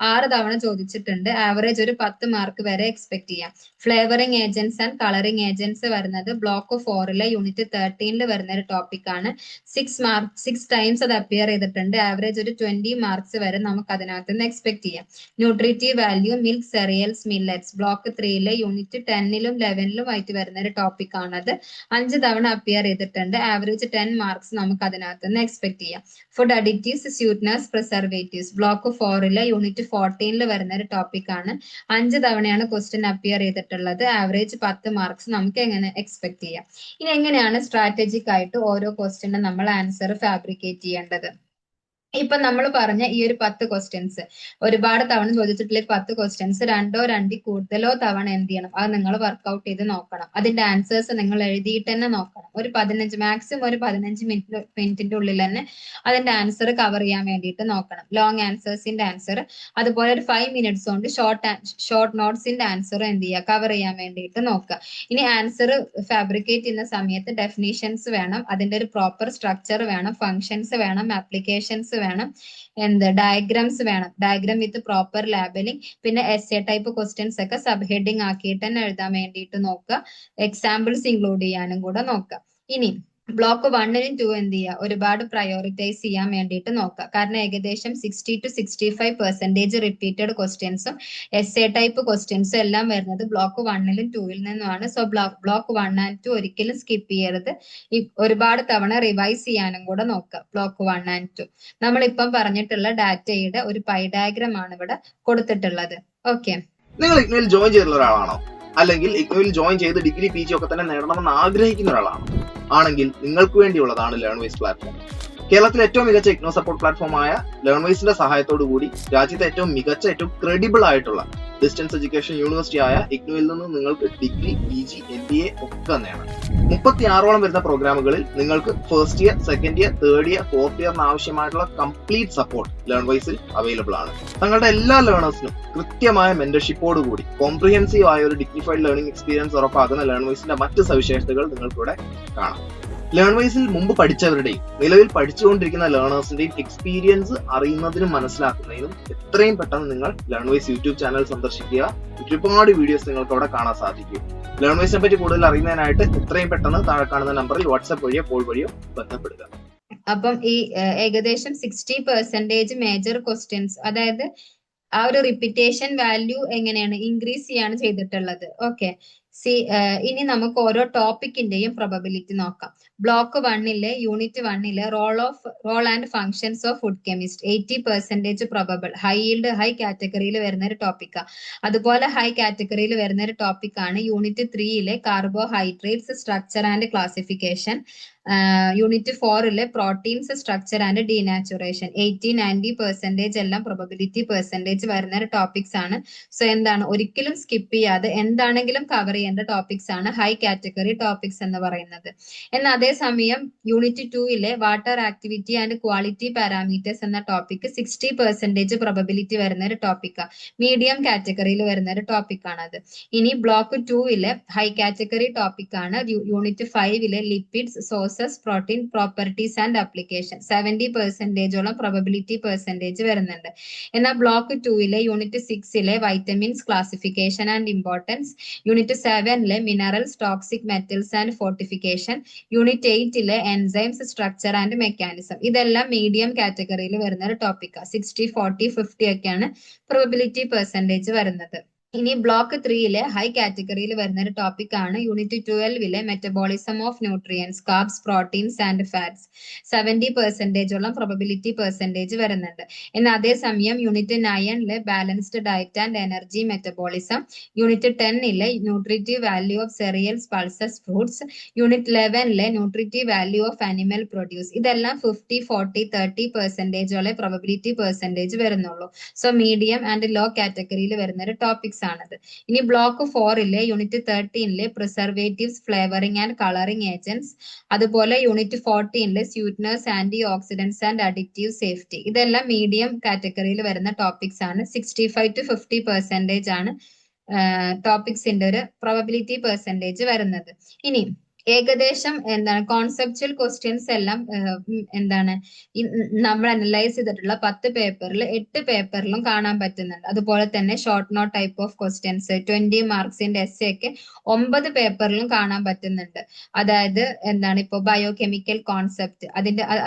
6 തവണ ചോദിച്ചിട്ടുണ്ട്. ആവറേജ് ഒരു 10 മാർക്ക് വരെ എക്സ്പെക്ട് ചെയ്യാം. Flavouring agents and colouring agents വരുന്നത് ബ്ലോക്ക് 4 യൂണിറ്റ് 13 വരുന്ന ഒരു ടോപ്പിക് ആണ്. 6 ടൈംസ് അത് അപ്പിയർ ചെയ്തിട്ടുണ്ട്. ആവറേജ് ഒരു 20 മാർക്സ് വരെ നമുക്ക് അതിനകത്ത് നിന്ന് എക്സ്പെക്ട് ചെയ്യാം. Nutritive value milk, cereals, millets block 3 unit 10ലും 11ലും ആയിട്ട് വരുന്ന ഒരു ടോപ്പിക് ആണത്. 5 തവണ അപ്പിയർ ചെയ്തിട്ടുണ്ട്. ആവറേജ് 10 മാർക്സ് നമുക്ക് അതിനകത്ത് നിന്ന് എക്സ്പെക്ട് ചെയ്യാം. Food additives, sweetness, preservatives block 4 unit 14 വരുന്ന ഒരു ടോപ്പിക് ആണ്. 5 തവണയാണ് ക്വസ്റ്റ്യൻ അപ്പിയർ ചെയ്തിട്ടുള്ളത്. ആവറേജ് 10 മാർക്സ് നമുക്ക് എങ്ങനെ എക്സ്പെക്ട് ചെയ്യാം. ഇനി എങ്ങനെയാണ് സ്ട്രാറ്റജിക് ആയിട്ട് ഓരോ ക്വസ്റ്റ്യനും നമ്മൾ ആൻസർ ഫാബ്രിക്കേറ്റ് ചെയ്യേണ്ടത്. ഇപ്പൊ നമ്മൾ പറഞ്ഞ ഈ ഒരു 10 ക്വസ്റ്റ്യൻസ് ഒരുപാട് തവണ ചോദിച്ചിട്ടുള്ള 10 ക്വസ്റ്റ്യൻസ് 2ഓ 2ൽ കൂടുതലോ തവണ എന്ത് ചെയ്യണം, അത് നിങ്ങൾ വർക്ക്ഔട്ട് ചെയ്ത് നോക്കണം. അതിന്റെ ആൻസേഴ്സ് നിങ്ങൾ എഴുതിയിട്ട് തന്നെ നോക്കണം. ഒരു 15 മാക്സിമം ഒരു 15 മിനിറ്റിന്റെ ഉള്ളിൽ തന്നെ അതിന്റെ ആൻസർ കവർ ചെയ്യാൻ വേണ്ടിയിട്ട് നോക്കണം. ലോങ് ആൻസേഴ്സിന്റെ ആൻസർ, അതുപോലെ ഒരു 5 മിനിറ്റ്സ് കൊണ്ട് ഷോർട്ട് നോട്ട്സിന്റെ ആൻസർ എന്ത് ചെയ്യുക, കവർ ചെയ്യാൻ വേണ്ടിയിട്ട് നോക്കുക. ഇനി ആൻസർ ഫാബ്രിക്കേറ്റ് ചെയ്യുന്ന സമയത്ത് ഡെഫിനീഷൻസ് വേണം, അതിന്റെ ഒരു പ്രോപ്പർ സ്ട്രക്ചർ വേണം, ഫങ്ഷൻസ് വേണം, ആപ്ലിക്കേഷൻസ് വേണം, ഡയഗ്രാംസ് വേണം, ഡയഗ്രാം വിത്ത് പ്രോപ്പർ ലാബലിംഗ്. പിന്നെ എസ്എ ടൈപ്പ് ക്വസ്റ്റ്യൻസ് ഒക്കെ സബ് ഹെഡിങ് ആക്കിയിട്ട് തന്നെ എഴുതാൻ വേണ്ടിയിട്ട് നോക്കുക. എക്സാമ്പിൾസ് ഇൻക്ലൂഡ് ചെയ്യാനും കൂടെ നോക്കുക. ഇനി ബ്ലോക്ക് 1നും 2 എന്ത് ചെയ്യുക, ഒരുപാട് പ്രയോറിറ്റൈസ് ചെയ്യാൻ വേണ്ടിയിട്ട് നോക്കുക. കാരണം ഏകദേശം 60 to 65% റിപ്പീറ്റഡ് ക്വസ്റ്റ്യൻസും എസ്എ ടൈപ്പ് ക്വസ്റ്റ്യൻസും എല്ലാം വരുന്നത് ബ്ലോക്ക് 1ലും 2ൽ നിന്നുമാണ്. സോ ബ്ലോക്ക് 1 and 2 ഒരിക്കലും സ്കിപ്പ് ചെയ്യരുത്. ഒരുപാട് തവണ റിവൈസ് ചെയ്യാനും കൂടെ നോക്കുക. ബ്ലോക്ക് 1 and 2 നമ്മളിപ്പം പറഞ്ഞിട്ടുള്ള ഡാറ്റയുടെ ഒരു പൈ ഡയഗ്രാം ആണ് ഇവിടെ കൊടുത്തിട്ടുള്ളത്. ഓക്കെ, നിങ്ങൾ ഇഗ്നോയിൽ ജോയിൻ ചെയ്തിട്ടുള്ള ഒരാളാണോ, അല്ലെങ്കിൽ ഇഗ്നോയിൽ ജോയിൻ ചെയ്ത് ഡിഗ്രി PG ഒക്കെ തന്നെ നേടണമെന്ന് ആഗ്രഹിക്കുന്ന ഒരാളാണോ? ആണെങ്കിൽ നിങ്ങൾക്ക് വേണ്ടിയുള്ളതാണ് ലേൺവൈസ് പ്ലാറ്റ്ഫോം. കേരളത്തിലെ ഏറ്റവും മികച്ച ഇഗ്നോ സപ്പോർട്ട് പ്ലാറ്റ്ഫോമായ ലേൺവൈസിന്റെ സഹായത്തോടു കൂടി രാജ്യത്തെ ഏറ്റവും മികച്ച, ഏറ്റവും ക്രെഡിബിൾ ആയിട്ടുള്ള ഡിസ്റ്റൻസ് എഡ്യൂക്കേഷൻ യൂണിവേഴ്സിറ്റി ആയ ഇഗ്നോയിൽ നിന്ന് നിങ്ങൾക്ക് ഡിഗ്രി, PG, MBA ഒക്കെ നേടാം. 36ഓളം വരുന്ന പ്രോഗ്രാമുകളിൽ നിങ്ങൾക്ക് first year, second year, third year, fourth ഇയറിന് ആവശ്യമായിട്ടുള്ള കംപ്ലീറ്റ് സപ്പോർട്ട് ലേൺവൈസിൽ അവൈലബിൾ ആണ്. തങ്ങളുടെ എല്ലാ ലേണേഴ്സിനും കൃത്യമായ മെന്റർഷിപ്പോട് കൂടി കോംപ്രിഹെൻസീവ് ആയ ഒരു ഡിഗ്നിഫൈഡ് ലേണിംഗ് എക്സ്പീരിയൻസ് ഉറപ്പാക്കുന്ന ലേൺവൈസിന്റെ മറ്റ് സവിശേഷതകൾ നിങ്ങൾക്കിവിടെ കാണാം. ലേൺവൈസിൽ മുമ്പ് പഠിച്ചവരുടെയും നിലവിൽ പഠിച്ചുകൊണ്ടിരിക്കുന്ന ലേണേഴ്സിന്റെയും എക്സ്പീരിയൻസ് അറിയുന്നതിനും മനസ്സിലാക്കുന്നതിനും എത്രയും പെട്ടെന്ന് നിങ്ങൾ ലേൺവൈസ് യൂട്യൂബ് ചാനൽ സന്ദർശിക്കുക. ഒരുപാട് വീഡിയോസ് നിങ്ങൾക്ക് അവിടെ കാണാൻ സാധിക്കും. ലേൺവൈസിനെ പറ്റി കൂടുതൽ അറിയുന്നതിനായിട്ട് എത്രയും പെട്ടെന്ന് താഴെ കാണുന്ന നമ്പറിൽ വാട്സ്ആപ്പ് വഴിയോ കോൾ വഴിയോ ബന്ധപ്പെടുക. അപ്പം ഈ ഏകദേശം 60% മേജർ ക്വസ്റ്റ്യൻസ്, അതായത് ആ ഒരു റിപ്പീറ്റേഷൻ വാല്യൂ എങ്ങനെയാണ് ഇൻക്രീസ് ചെയ്യാണ് ചെയ്തിട്ടുള്ളത്. ഓക്കെ, ഇനി നമുക്ക് ഓരോ ടോപ്പിക്കിന്റെയും പ്രൊബബിലിറ്റി നോക്കാം. Block 1 unit 1 role and functions of food chemist 80% probable. High yield, high കാറ്റഗറിയിൽ വരുന്ന ഒരു ടോപ്പിക്കാണ്. അതുപോലെ ഹൈ കാറ്റഗറിയിൽ വരുന്ന ഒരു ടോപ്പിക്കാണ് unit 3 carbohydrates, structure and classification. Unit 4 proteins, structure and denaturation. 80-90% എല്ലാം പ്രൊബബിലിറ്റി പെർസെന്റേജ് വരുന്ന ടോപ്പിക്സ് ആണ്. സോ എന്താണ്, ഒരിക്കലും സ്കിപ്പ് ചെയ്യാതെ എന്താണെങ്കിലും കവർ ചെയ്യേണ്ട ടോപ്പിക്സ് ആണ് ഹൈ കാറ്റഗറി ടോപ്പിക്സ് എന്ന് പറയുന്നത്. എന്നാൽ അതേസമയം unit 2 water activity and quality parameters എന്ന ടോപ്പിക് 60% പ്രോബബിലിറ്റി വരുന്ന ഒരു ടോപ്പിക്കാണ്. മീഡിയം കാറ്റഗറിയിൽ വരുന്ന ഒരു ടോപ്പിക്കാണത്. ഇനി ബ്ലോക്ക് 2 ഹൈ കാറ്റഗറി ടോപ്പിക്കാണ് unit 5 lipids, sources, protein, properties and application. 70% probability percentage വരുന്നുണ്ട്. എന്നാൽ block 2 unit 6 vitamins, classification and importance, unit 7 minerals, toxic metals and fortification, unit 8 enzymes, structure and mechanism. ഇതെല്ലാം മീഡിയം കാറ്റഗറിയിൽ വരുന്ന ഒരു ടോപ്പിക്കാണ്. 60, 40, 50 ഒക്കെയാണ് പ്രോബബിലിറ്റി പെർസെന്റേജ് വരുന്നത്. ഇനി ബ്ലോക്ക് 3 ഹൈ കാറ്റഗറിയിൽ വരുന്ന ഒരു ടോപ്പിക് ആണ് unit 12 metabolism of nutrients, carbs, proteins and fats. 70% probability percentage വരുന്നുണ്ട്. എന്നാൽ അതേസമയം unit 9 balanced diet and energy metabolism, unit 10 nutritive value of cereals, pulses, fruits, unit 11 nutritive value of animal produce. ഇതെല്ലാം 50, 40, 30% probability percentage വരുന്നുള്ളൂ. So medium and law കാറ്റഗറിയിൽ വരുന്ന ഒരു topics ആണത്. ഇനി block 4 unit 13 preservatives, flavouring and colouring agents, അതുപോലെ unit 14 sweeteners, antioxidants and അഡിക്റ്റീവ് safety. ഇതെല്ലാം മീഡിയം കാറ്റഗറിയിൽ വരുന്ന ടോപ്പിക്സ് ആണ്. 65 to 50% ആണ് ടോപ്പിക്സിന്റെ ഒരു പ്രോബബിലിറ്റി പെർസെന്റേജ് വരുന്നത്. ഇനി ഏകദേശം കോൺസെപ്ച്വൽ ക്വസ്റ്റ്യൻസ് എല്ലാം നമ്മൾ അനലൈസ് ചെയ്തിട്ടുള്ള 10 പേപ്പറിൽ 8 പേപ്പറിലും കാണാൻ പറ്റുന്നുണ്ട്. അതുപോലെ തന്നെ short note type of questions 20 മാർക്സിന്റെ എസ്സേ ഒക്കെ 9 പേപ്പറിലും കാണാൻ പറ്റുന്നുണ്ട്. അതായത് ഇപ്പോ ബയോ കെമിക്കൽ കോൺസെപ്റ്റ്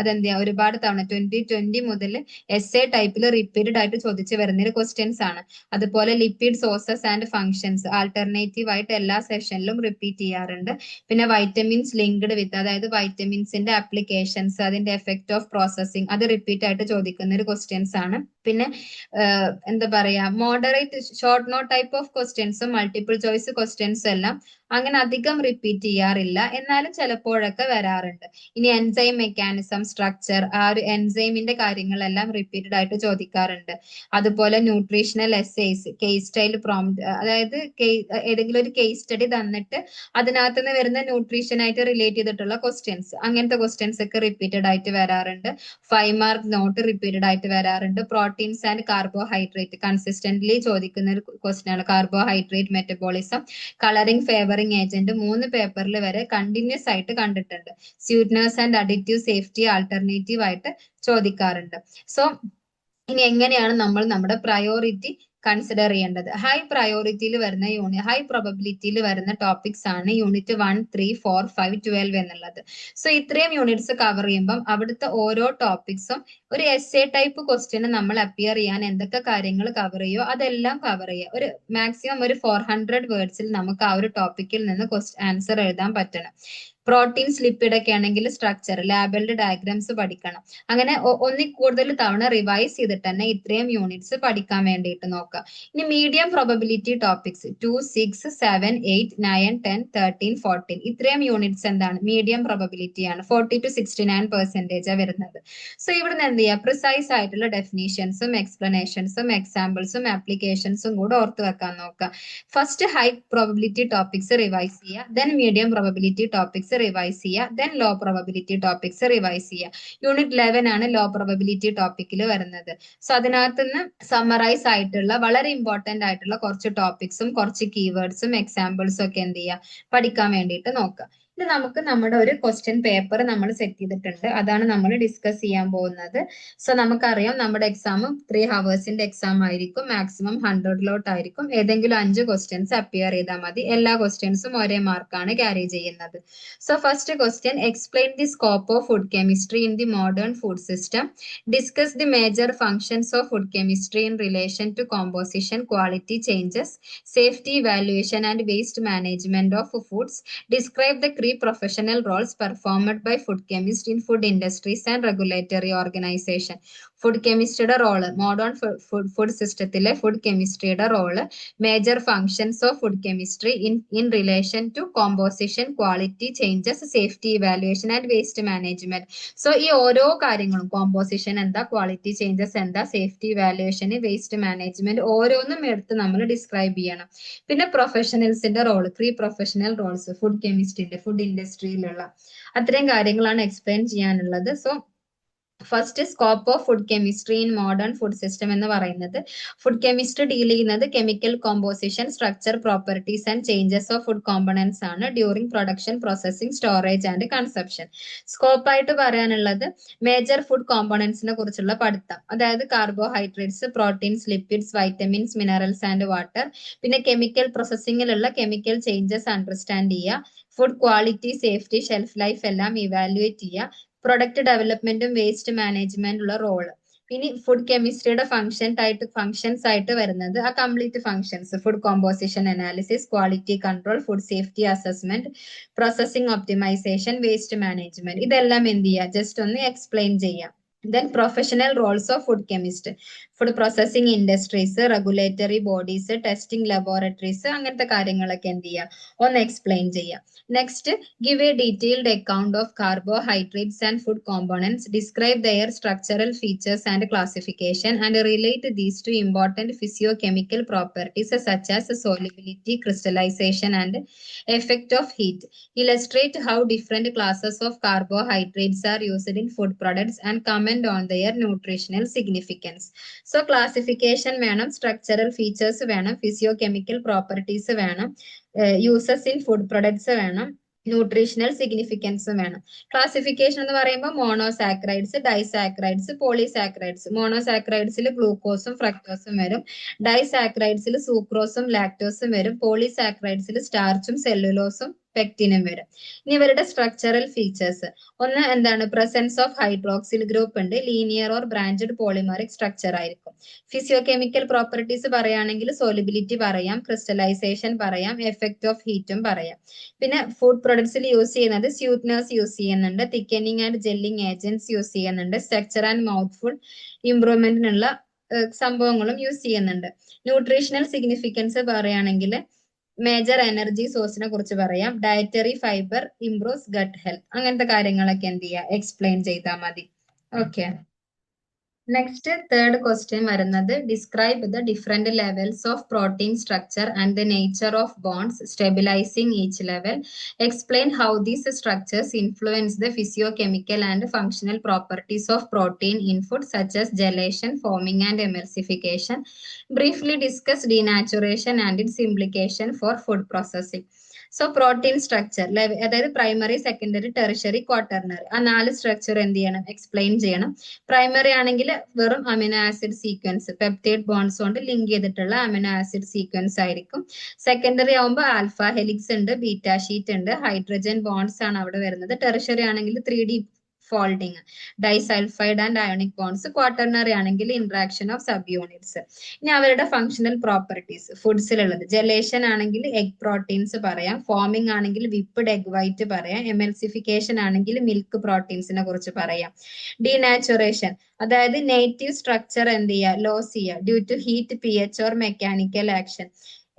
അതെന്താ ഒരുപാട് തവണ 2020 മുതൽ എസ്സേ ടൈപ്പിൽ റിപ്പീറ്റഡ് ആയിട്ട് ചോദിച്ചു വരുന്ന ഒരു ക്വസ്റ്റ്യൻസ് ആണ്. അതുപോലെ lipid, sources and functions alternative ആയിട്ട് എല്ലാ സെഷനിലും റിപ്പീറ്റ് ചെയ്യാറുണ്ട്. പിന്നെ വൈറ്റമിൻസ് ലിങ്ക്ഡ് വിത്ത്, അതായത് വൈറ്റമിൻസിന്റെ ആപ്ലിക്കേഷൻസ്, അതിന്റെ എഫക്ട് ഓഫ് പ്രോസസിങ്, അത് റിപ്പീറ്റ് ആയിട്ട് ചോദിക്കുന്ന ഒരു ക്വസ്റ്റ്യൻസ് ആണ്. പിന്നെ moderate short note type of ക്വസ്റ്റ്യൻസും മൾട്ടിപ്പിൾ ചോയ്സ് ക്വസ്റ്റ്യൻസും എല്ലാം അങ്ങനെ അധികം റിപ്പീറ്റ് ചെയ്യാറില്ല, എന്നാലും ചിലപ്പോഴൊക്കെ വരാറുണ്ട്. ഇനി എൻസൈം മെക്കാനിസം, സ്ട്രക്ചർ, ആ ഒരു എൻസൈമിന്റെ കാര്യങ്ങളെല്ലാം റിപ്പീറ്റഡ് ആയിട്ട് ചോദിക്കാറുണ്ട്. അതുപോലെ nutritional essays, case style prompt, അതായത് ഏതെങ്കിലും ഒരു കേസ് സ്റ്റഡി തന്നിട്ട് അതിനകത്ത് നിന്ന് വരുന്ന ന്യൂട്രീഷൻ ആയിട്ട് റിലേറ്റ് ചെയ്തിട്ടുള്ള ക്വസ്റ്റ്യൻസ്, അങ്ങനത്തെ ക്വസ്റ്റ്യൻസ് ഒക്കെ റിപ്പീറ്റഡ് ആയിട്ട് വരാറുണ്ട്. 5 മാർക്ക് നോട്ട് റിപ്പീറ്റഡ് ആയിട്ട് വരാറുണ്ട്. പ്രോട്ടീൻസ് ആൻഡ് കാർബോഹൈഡ്രേറ്റ് കൺസിസ്റ്റന്റ്ലി ചോദിക്കുന്ന ഒരു ക്വസ്റ്റ്യൻ ആണ്. Carbohydrate metabolism, colouring, flavouring agent 3 പേപ്പറിൽ വരെ കണ്ടിന്യൂസ് ആയിട്ട് കണ്ടിട്ടുണ്ട്. സ്വീറ്റ്നേഴ്സ് ആൻഡ് അഡിക്റ്റീവ് സേഫ്റ്റി ആൾട്ടർനേറ്റീവ് ആയിട്ട് ചോദിക്കാറുണ്ട്. സോ ഇനി എങ്ങനെയാണ് നമ്മൾ നമ്മുടെ പ്രയോറിറ്റി കൺസിഡർ ചെയ്യേണ്ടത്? ഹൈ പ്രയോറിറ്റിയിൽ വരുന്ന ഹൈ പ്രോബബിലിറ്റിയിൽ വരുന്ന ടോപ്പിക്സ് ആണ് യൂണിറ്റ് 1, 3, 4, 5, 12 എന്നുള്ളത്. സോ ഇത്രയും യൂണിറ്റ്സ് കവർ ചെയ്യുമ്പം അവിടുത്തെ ഓരോ ടോപ്പിക്സും ഒരു എസ്സേ ടൈപ്പ് ക്വസ്റ്റ്യന് നമ്മൾ അപ്പിയർ ചെയ്യാൻ എന്തൊക്കെ കാര്യങ്ങൾ കവർ ചെയ്യോ അതെല്ലാം കവർ ചെയ്യുക. ഒരു മാക്സിമം ഒരു 400 വേർഡ്സിൽ നമുക്ക് ആ ഒരു ടോപ്പിക്കിൽ നിന്ന് ആൻസർ എഴുതാൻ പറ്റണം. പ്രോട്ടീൻസ്, ലിപ്പിഡ് ഒക്കെ ആണെങ്കിൽ സ്ട്രക്ചർ, ലാബിൾഡ് ഡയഗ്രാംസ് പഠിക്കണം. അങ്ങനെ ഒന്നിൽ കൂടുതൽ തവണ റിവൈസ് ചെയ്തിട്ട് തന്നെ ഇത്രയും യൂണിറ്റ്സ് പഠിക്കാൻ വേണ്ടിയിട്ട് നോക്കുക. ഇനി മീഡിയം പ്രോബബിലിറ്റി ടോപ്പിക്സ് 2, 6, 7, 8, 9, 10, 13, 14 ഇത്രയും യൂണിറ്റ്സ് എന്താണ് മീഡിയം പ്രോബബിലിറ്റി ആണ്. 40 to 69% വരുന്നത്. സോ ഇവിടുന്ന് എന്ത് ചെയ്യുക, പ്രിസൈസ് ആയിട്ടുള്ള ഡെഫിനീഷൻസും എക്സ്പ്ലനേഷൻസും എക്സാമ്പിൾസും ആപ്ലിക്കേഷൻസും കൂടെ ഓർത്ത് വെക്കാൻ നോക്കുക. First high probability topics revise ചെയ്യുക, then medium probability topics revise ചെയ്യുക, then low probability topics revise ചെയ്യുക. യൂണിറ്റ് 11 ആണ് ലോ പ്രോബബിലിറ്റി ടോപ്പിക്കിൽ വരുന്നത്. സോ അതിനകത്ത് നിന്ന് സമ്മറൈസ് ആയിട്ടുള്ള വളരെ ഇമ്പോർട്ടന്റ് ആയിട്ടുള്ള കുറച്ച് ടോപ്പിക്സും കുറച്ച് കീവേഡ്സും എക്സാമ്പിൾസും ഒക്കെ എന്ത് ചെയ്യുക, പഠിക്കാൻ വേണ്ടിയിട്ട് നോക്കുക. ഇത് നമുക്ക് നമ്മുടെ ഒരു ക്വസ്റ്റ്യൻ പേപ്പർ നമ്മൾ സെറ്റ് ചെയ്തിട്ടുണ്ട്, അതാണ് നമ്മൾ ഡിസ്കസ് ചെയ്യാൻ പോകുന്നത്. സോ നമുക്കറിയാം നമ്മുടെ എക്സാം 3 ഹവേഴ്സിന്റെ എക്സാം ആയിരിക്കും, മാക്സിമം 100 ആയിരിക്കും. ഏതെങ്കിലും 5 ക്വസ്റ്റ്യൻസ് അപ്പിയർ ചെയ്താൽ മതി. എല്ലാ ക്വസ്റ്റ്യൻസും ഒരേ മാർക്കാണ് ക്യാരി ചെയ്യുന്നത്. So first question, explain the scope of food chemistry in the modern food system, discuss the major functions of food chemistry in relation to composition, quality changes, safety evaluation and waste management of foods, describe the professional roles performed by food chemists in food industries and regulatory organization. Food കെമിസ്ട്രിയുടെ role, modern food സിസ്റ്റത്തിലെ food കെമിസ്ട്രിയുടെ role, major functions of food chemistry in relation to composition, quality changes, safety evaluation and waste management. So ഈ ഓരോ കാര്യങ്ങളും, composition എന്താ, quality changes എന്താ, safety evaluation, waste management, ഓരോന്നും എടുത്ത് നമ്മൾ ഡിസ്ക്രൈബ് ചെയ്യണം. പിന്നെ പ്രൊഫഷണൽസിന്റെ റോള്, 3 പ്രൊഫഷണൽ റോൾസ് ഫുഡ് കെമിസ്ട്രിന്റെ, ഫുഡ് ഇൻഡസ്ട്രിയിലുള്ള അത്രയും കാര്യങ്ങളാണ് എക്സ്പ്ലെയിൻ ചെയ്യാനുള്ളത്. So first scope of food chemistry in modern food system എന്ന് പറയുന്നത്, ഫുഡ് കെമിസ്ട്രി ഡീൽ ചെയ്യുന്നത് chemical composition, structure, properties and changes of food components ആണ് during production, processing, storage and consumption. Scope ആയിട്ട് പറയാനുള്ളത് മേജർ ഫുഡ് കോമ്പണൻസിനെ കുറിച്ചുള്ള പഠിത്തം, അതായത് carbohydrates, proteins, lipids, vitamins, minerals and water. പിന്നെ കെമിക്കൽ പ്രോസസിംഗിലുള്ള കെമിക്കൽ ചേഞ്ചസ് അണ്ടർസ്റ്റാൻഡ് ചെയ്യുക, food quality, safety, shelf life എല്ലാം ഇവാലുവേറ്റ് ചെയ്യുക, പ്രൊഡക്റ്റ് ഡെവലപ്മെന്റും വേസ്റ്റ് മാനേജ്മെന്റ് ഉള്ള റോള്. ഇനി ഫുഡ് കെമിസ്ട്രിയുടെ ഫങ്ഷൻസ് ആയിട്ട് വരുന്നത് ആ complete functions, food composition analysis, quality control, food safety assessment, processing optimisation, waste management, ഇതെല്ലാം എന്ത് ചെയ്യുക, ജസ്റ്റ് ഒന്ന് എക്സ്പ്ലെയിൻ ചെയ്യാം. Then professional roles of food chemist, food processing industries, regulatory bodies, testing laboratories, അങ്ങനത്തെ കാര്യങ്ങളൊക്കെ എന്ത് ചെയ്യുക, ഒന്ന് എക്സ്പ്ലെയിൻ ചെയ്യാം. Next, give a detailed account of carbohydrates and food components, describe their structural features and classification, and relate these to important physiochemical properties such as solubility, crystallization, and effect of heat. Illustrate how different classes of carbohydrates are used in food products and comment on their nutritional significance. So classification വേണം, structural features വേണം, physiochemical properties വേണം, uses in food products വേണം, nutritional significance വേണം. Classification എന്ന് പറയുമ്പോൾ monosaccharides, disaccharides, polysaccharides. മോണോസാക്രൈഡ്സിൽ ഗ്ലൂക്കോസും ഫ്രക്ടോസും വരും, ഡൈസാക്രൈഡ്സിൽ സൂക്രോസും ലാക്ടോസും വരും, പോളിസാക്രൈഡ്സിൽ സ്റ്റാർച്ചും സെല്ലുലോസും പെക്റ്റിനും വരും. ഇനി ഇവരുടെ സ്ട്രക്ചറൽ ഫീച്ചേഴ്സ്, ഒന്ന് എന്താണ്, പ്രസൻസ് ഓഫ് ഹൈഡ്രോക്സിൽ ഗ്രൂപ്പ് ഉണ്ട്, linear or branched polymeric structure ആയിരിക്കും. ഫിസിയോകെമിക്കൽ പ്രോപ്പർട്ടീസ് പറയുകയാണെങ്കിൽ സോലിബിലിറ്റി പറയാം, ക്രിസ്റ്റലൈസേഷൻ പറയാം, എഫക്ട് ഓഫ് ഹീറ്റും പറയാം. പിന്നെ ഫുഡ് പ്രൊഡക്ട്സിൽ യൂസ് ചെയ്യുന്നത് സ്വീറ്റ്നേഴ്സ് യൂസ് ചെയ്യുന്നുണ്ട്, thickening and gelling agents use ചെയ്യുന്നുണ്ട്, സ്ട്രക്ചർ ആൻഡ് മൗത്ത് ഫുഡ് ഇംപ്രൂവ്മെന്റിനുള്ള സംഭവങ്ങളും യൂസ് ചെയ്യുന്നുണ്ട്. ന്യൂട്രീഷണൽ സിഗ്നിഫിക്കൻസ് പറയുകയാണെങ്കിൽ മേജർ എനർജി സോഴ്സിനെ കുറിച്ച് പറയാം, dietary fibre improves gut health, അങ്ങനത്തെ കാര്യങ്ങളൊക്കെ എന്ത് ചെയ്യുക, എക്സ്പ്ലെയിൻ ചെയ്താൽ മതി. ഓക്കെ, നെക്സ്റ്റ് തേർഡ് ക്വസ്റ്റ്യൻ വരുന്നത്, describe the different levels of protein structure and the nature of bonds stabilising each level. Explain how these structures influence the physicochemical and functional properties of protein in food such as gelation, foaming and emulsification. Briefly discuss denaturation and its implication for food processing. So protein structure, അതായത് primary, secondary, tertiary, quaternary, ആ 4 structure എന്ത് ചെയ്യണം, explain ചെയ്യണം. Primary ആണെങ്കിൽ വെറും amino acid sequence, peptide bonds കൊണ്ട് link ചെയ്തിട്ടുള്ള amino acid sequence ആയിരിക്കും. സെക്കൻഡറി ആകുമ്പോൾ ആൽഫ ഹെലിക്സ് ഉണ്ട്, ബീറ്റാ ഷീറ്റ് ഉണ്ട്, ഹൈഡ്രജൻ ബോൺസ് ആണ് അവിടെ വരുന്നത്. ടെറിഷറി ആണെങ്കിൽ 3D folding, disulphide and ionic bonds. Quaternary ആണെങ്കിൽ ഇന്ററാക്ഷൻ ഓഫ് സബ് യൂണിറ്റ്സ്. ഇനി അവരുടെ ഫങ്ഷണൽ പ്രോപ്പർട്ടീസ് ഫുഡ്സിലുള്ളത്, ജലേഷൻ ആണെങ്കിൽ എഗ് പ്രോട്ടീൻസ് പറയാം, ഫോമിംഗ് ആണെങ്കിൽ വിപ്ഡ് എഗ് വൈറ്റ് പറയാം, എമൽസിഫിക്കേഷൻ ആണെങ്കിൽ മിൽക്ക് പ്രോട്ടീൻസിനെ കുറിച്ച് പറയാം. ഡീനാച്ചുറേഷൻ, അതായത് നേറ്റീവ് സ്ട്രക്ചർ എന്ത് ചെയ്യുക, ലോസ് ചെയ്യുക due to heat, pH or mechanical action.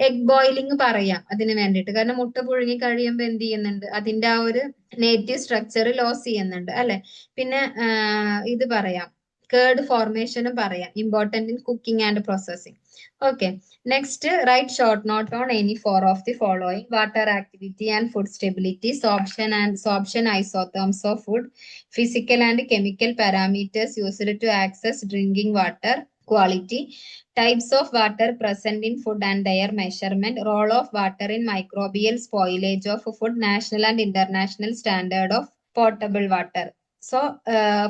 Egg boiling പറയാം അതിന് വേണ്ടിയിട്ട്, കാരണം മുട്ട പുഴുങ്ങി കഴിയുമ്പോൾ എന്ത് ചെയ്യുന്നുണ്ട്, അതിന്റെ ആ ഒരു നേറ്റീവ് സ്ട്രക്ചർ ലോസ് ചെയ്യുന്നുണ്ട് അല്ലെ. പിന്നെ ഇത് പറയാം, കേർഡ് ഫോർമേഷനും പറയാം, important in cooking and processing. Okay, next write short note on any 4 of the following: water activity and food stability, sorption isotherms of food, physical and chemical parameters used to access drinking water, quality, types of water present in food and their measurement, role of water in microbial spoilage of food, national and international standard of potable water. So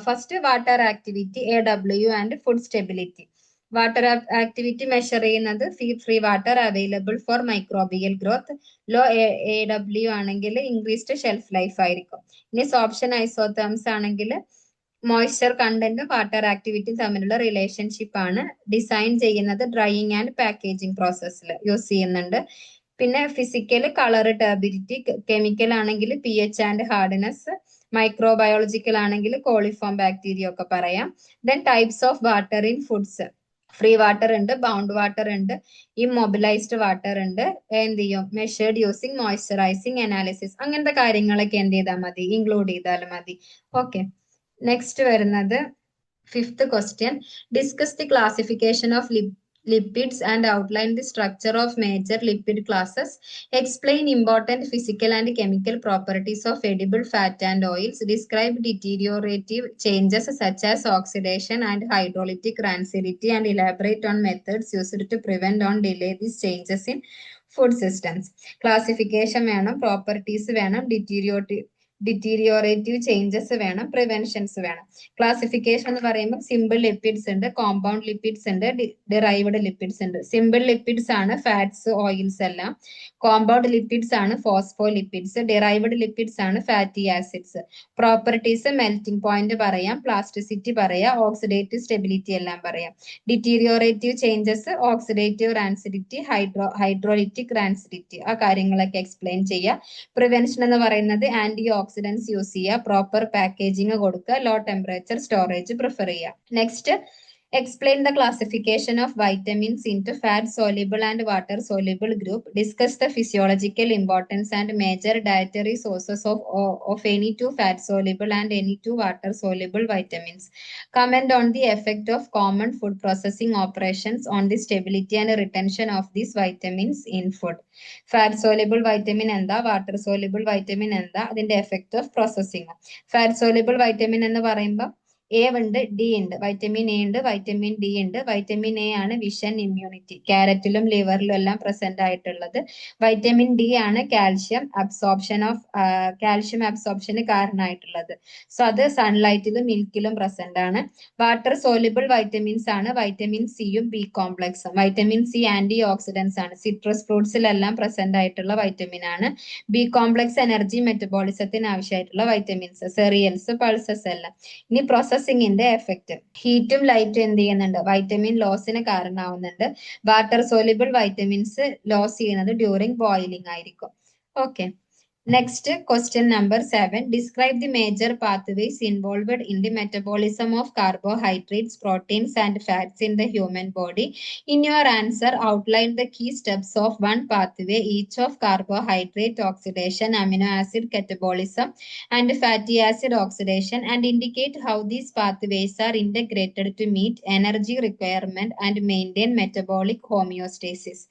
first, water activity, AW, and food stability. Water activity measure ചെയ്യുന്നത് free water available for microbial growth, low AW ആണെങ്കിൽ increased shelf life ആയിരിക്കും. ഇനി sorption isotherms ആണെങ്കിൽ moisture കണ്ടന്റും water ആക്ടിവിറ്റിയും തമ്മിലുള്ള relationship ആണ് design ചെയ്യുന്നത് drying and packaging പ്രോസസ്സിൽ use ചെയ്യുന്നുണ്ട്. പിന്നെ ഫിസിക്കൽ കളർ, ടർബിഡിറ്റി, കെമിക്കൽ ആണെങ്കിൽ pH ആൻഡ് ഹാർഡ്നെസ്, മൈക്രോബയോളജിക്കൽ ആണെങ്കിൽ കോളിഫോം ബാക്ടീരിയ ഒക്കെ പറയാം. Then types of water in foods. Free water ഉണ്ട്, ബൗണ്ട് വാട്ടർ ഉണ്ട്, ഇമ്മൊബിലൈസ്ഡ് വാട്ടർ ഉണ്ട്, എന്ത് ചെയ്യും, മെഷേർഡ് യൂസിങ് മോയ്സ്ചറൈസിങ് അനാലിസിസ്, അങ്ങനത്തെ കാര്യങ്ങളൊക്കെ എന്ത് ചെയ്താൽ മതി, ഇൻക്ലൂഡ് ചെയ്താൽ മതി. ഓക്കെ, നെക്സ്റ്റ് വരുന്നത് 5th question. Discuss the classification of lipids and outline the structure of major lipid classes. Explain important physical and chemical properties of edible fat and oils. Describe deteriorative changes such as oxidation and hydrolytic rancidity and elaborate on methods used to prevent or delay these changes in food systems. Classification വേണം, properties വേണം, ഡിറ്റീരിയോറേറ്റീവ് changes വേണം, preventions വേണം. Classification എന്ന് പറയുമ്പോൾ simple lipids ഉണ്ട്, compound lipids ഉണ്ട്, derived lipids ഉണ്ട്. Simple lipids ആണ് ഫാറ്റ്സ്, ഓയിൽസ് എല്ലാം. കോമ്പൗണ്ട് ലിപ്പിഡ്സ് ആണ് ഫോസ്ഫോ ലിപ്പിഡ്സ്. ഡിറൈവ്ഡ് ലിപ്പിഡ്സ് ആണ് fatty acids. Properties melting point പറയാം, പ്ലാസ്റ്റിസിറ്റി പറയാം, ഓക്സിഡേറ്റീവ് സ്റ്റെബിലിറ്റി എല്ലാം പറയാം. ഡിറ്റീരിയോറേറ്റീവ് ചേഞ്ചസ്, ഓക്സിഡേറ്റീവ് റാൻസിഡിറ്റി, ഹൈഡ്രോലിറ്റിക് റാൻസിഡിറ്റി, ആ കാര്യങ്ങളൊക്കെ എക്സ്പ്ലെയിൻ ചെയ്യുക. പ്രിവെൻഷൻ എന്ന് പറയുന്നത് ആന്റി ഓക്സിഡൻസ് യൂസ് ചെയ്യുക, പ്രോപ്പർ പാക്കേജിങ് കൊടുക്കുക, ലോ ടെമ്പറേച്ചർ സ്റ്റോറേജ് പ്രിഫർ ചെയ്യുക. Next, explain the classification of vitamins into fat soluble and water soluble group. Discuss the physiological importance and major dietary sources of any two fat soluble and any two water soluble vitamins. Comment on the effect of common food processing operations on the stability and retention of these vitamins in food. Fat soluble vitamin എന്താ, water soluble vitamin എന്താ, അതിന്റെ effect of processing. Fat soluble vitamin എന്ന് പറയുമ്പോൾ A ഉണ്ട്, D ഉണ്ട്, vitamin A ഉണ്ട്, vitamin D ഉണ്ട്. Vitamin A ആണ് വിഷൻ, ഇമ്മ്യൂണിറ്റി, ക്യാരറ്റിലും ലിവറിലും എല്ലാം പ്രസന്റ് ആയിട്ടുള്ളത്. വൈറ്റമിൻ ഡി ആണ് കാൽഷ്യം അബ്സോർപ്ഷന് കാരണമായിട്ടുള്ളത്. സോ അത് സൺലൈറ്റിലും മിൽക്കിലും പ്രസന്റ് ആണ്. വാട്ടർ സോലിബിൾ വൈറ്റമിൻസ് ആണ് വൈറ്റമിൻ സിയും ബി കോംപ്ലക്സും. വൈറ്റമിൻ സി ആന്റി ഓക്സിഡൻസ് ആണ്, സിട്രസ് ഫ്രൂട്ട്സിലെല്ലാം പ്രസന്റ് ആയിട്ടുള്ള വൈറ്റമിൻ ആണ്. ബി കോംപ്ലക്സ് എനർജി മെറ്റബോളിസത്തിന് ആവശ്യമായിട്ടുള്ള വൈറ്റമിൻസ്, സെറിയൽസ്, പൾസസ് എല്ലാം. ഇനി പ്രോസസ്സിംഗിന്റെ എഫക്ട്, ഹീറ്റും ലൈറ്റും എന്ത് ചെയ്യുന്നുണ്ട്, വൈറ്റമിൻ ലോസിന് കാരണമാവുന്നുണ്ട്. വാട്ടർ സോലിബിൾ വൈറ്റമിൻസ് ലോസ് ചെയ്യുന്നത് ഡ്യൂറിങ് ബോയിലിംഗ് ആയിരിക്കും. Okay, next question number 7. Describe the major pathways involved in the metabolism of carbohydrates, proteins and fats in the human body. In your answer, outline the key steps of one pathway each of carbohydrate oxidation, amino acid catabolism and fatty acid oxidation, and indicate how these pathways are integrated to meet energy requirement and maintain metabolic homeostasis.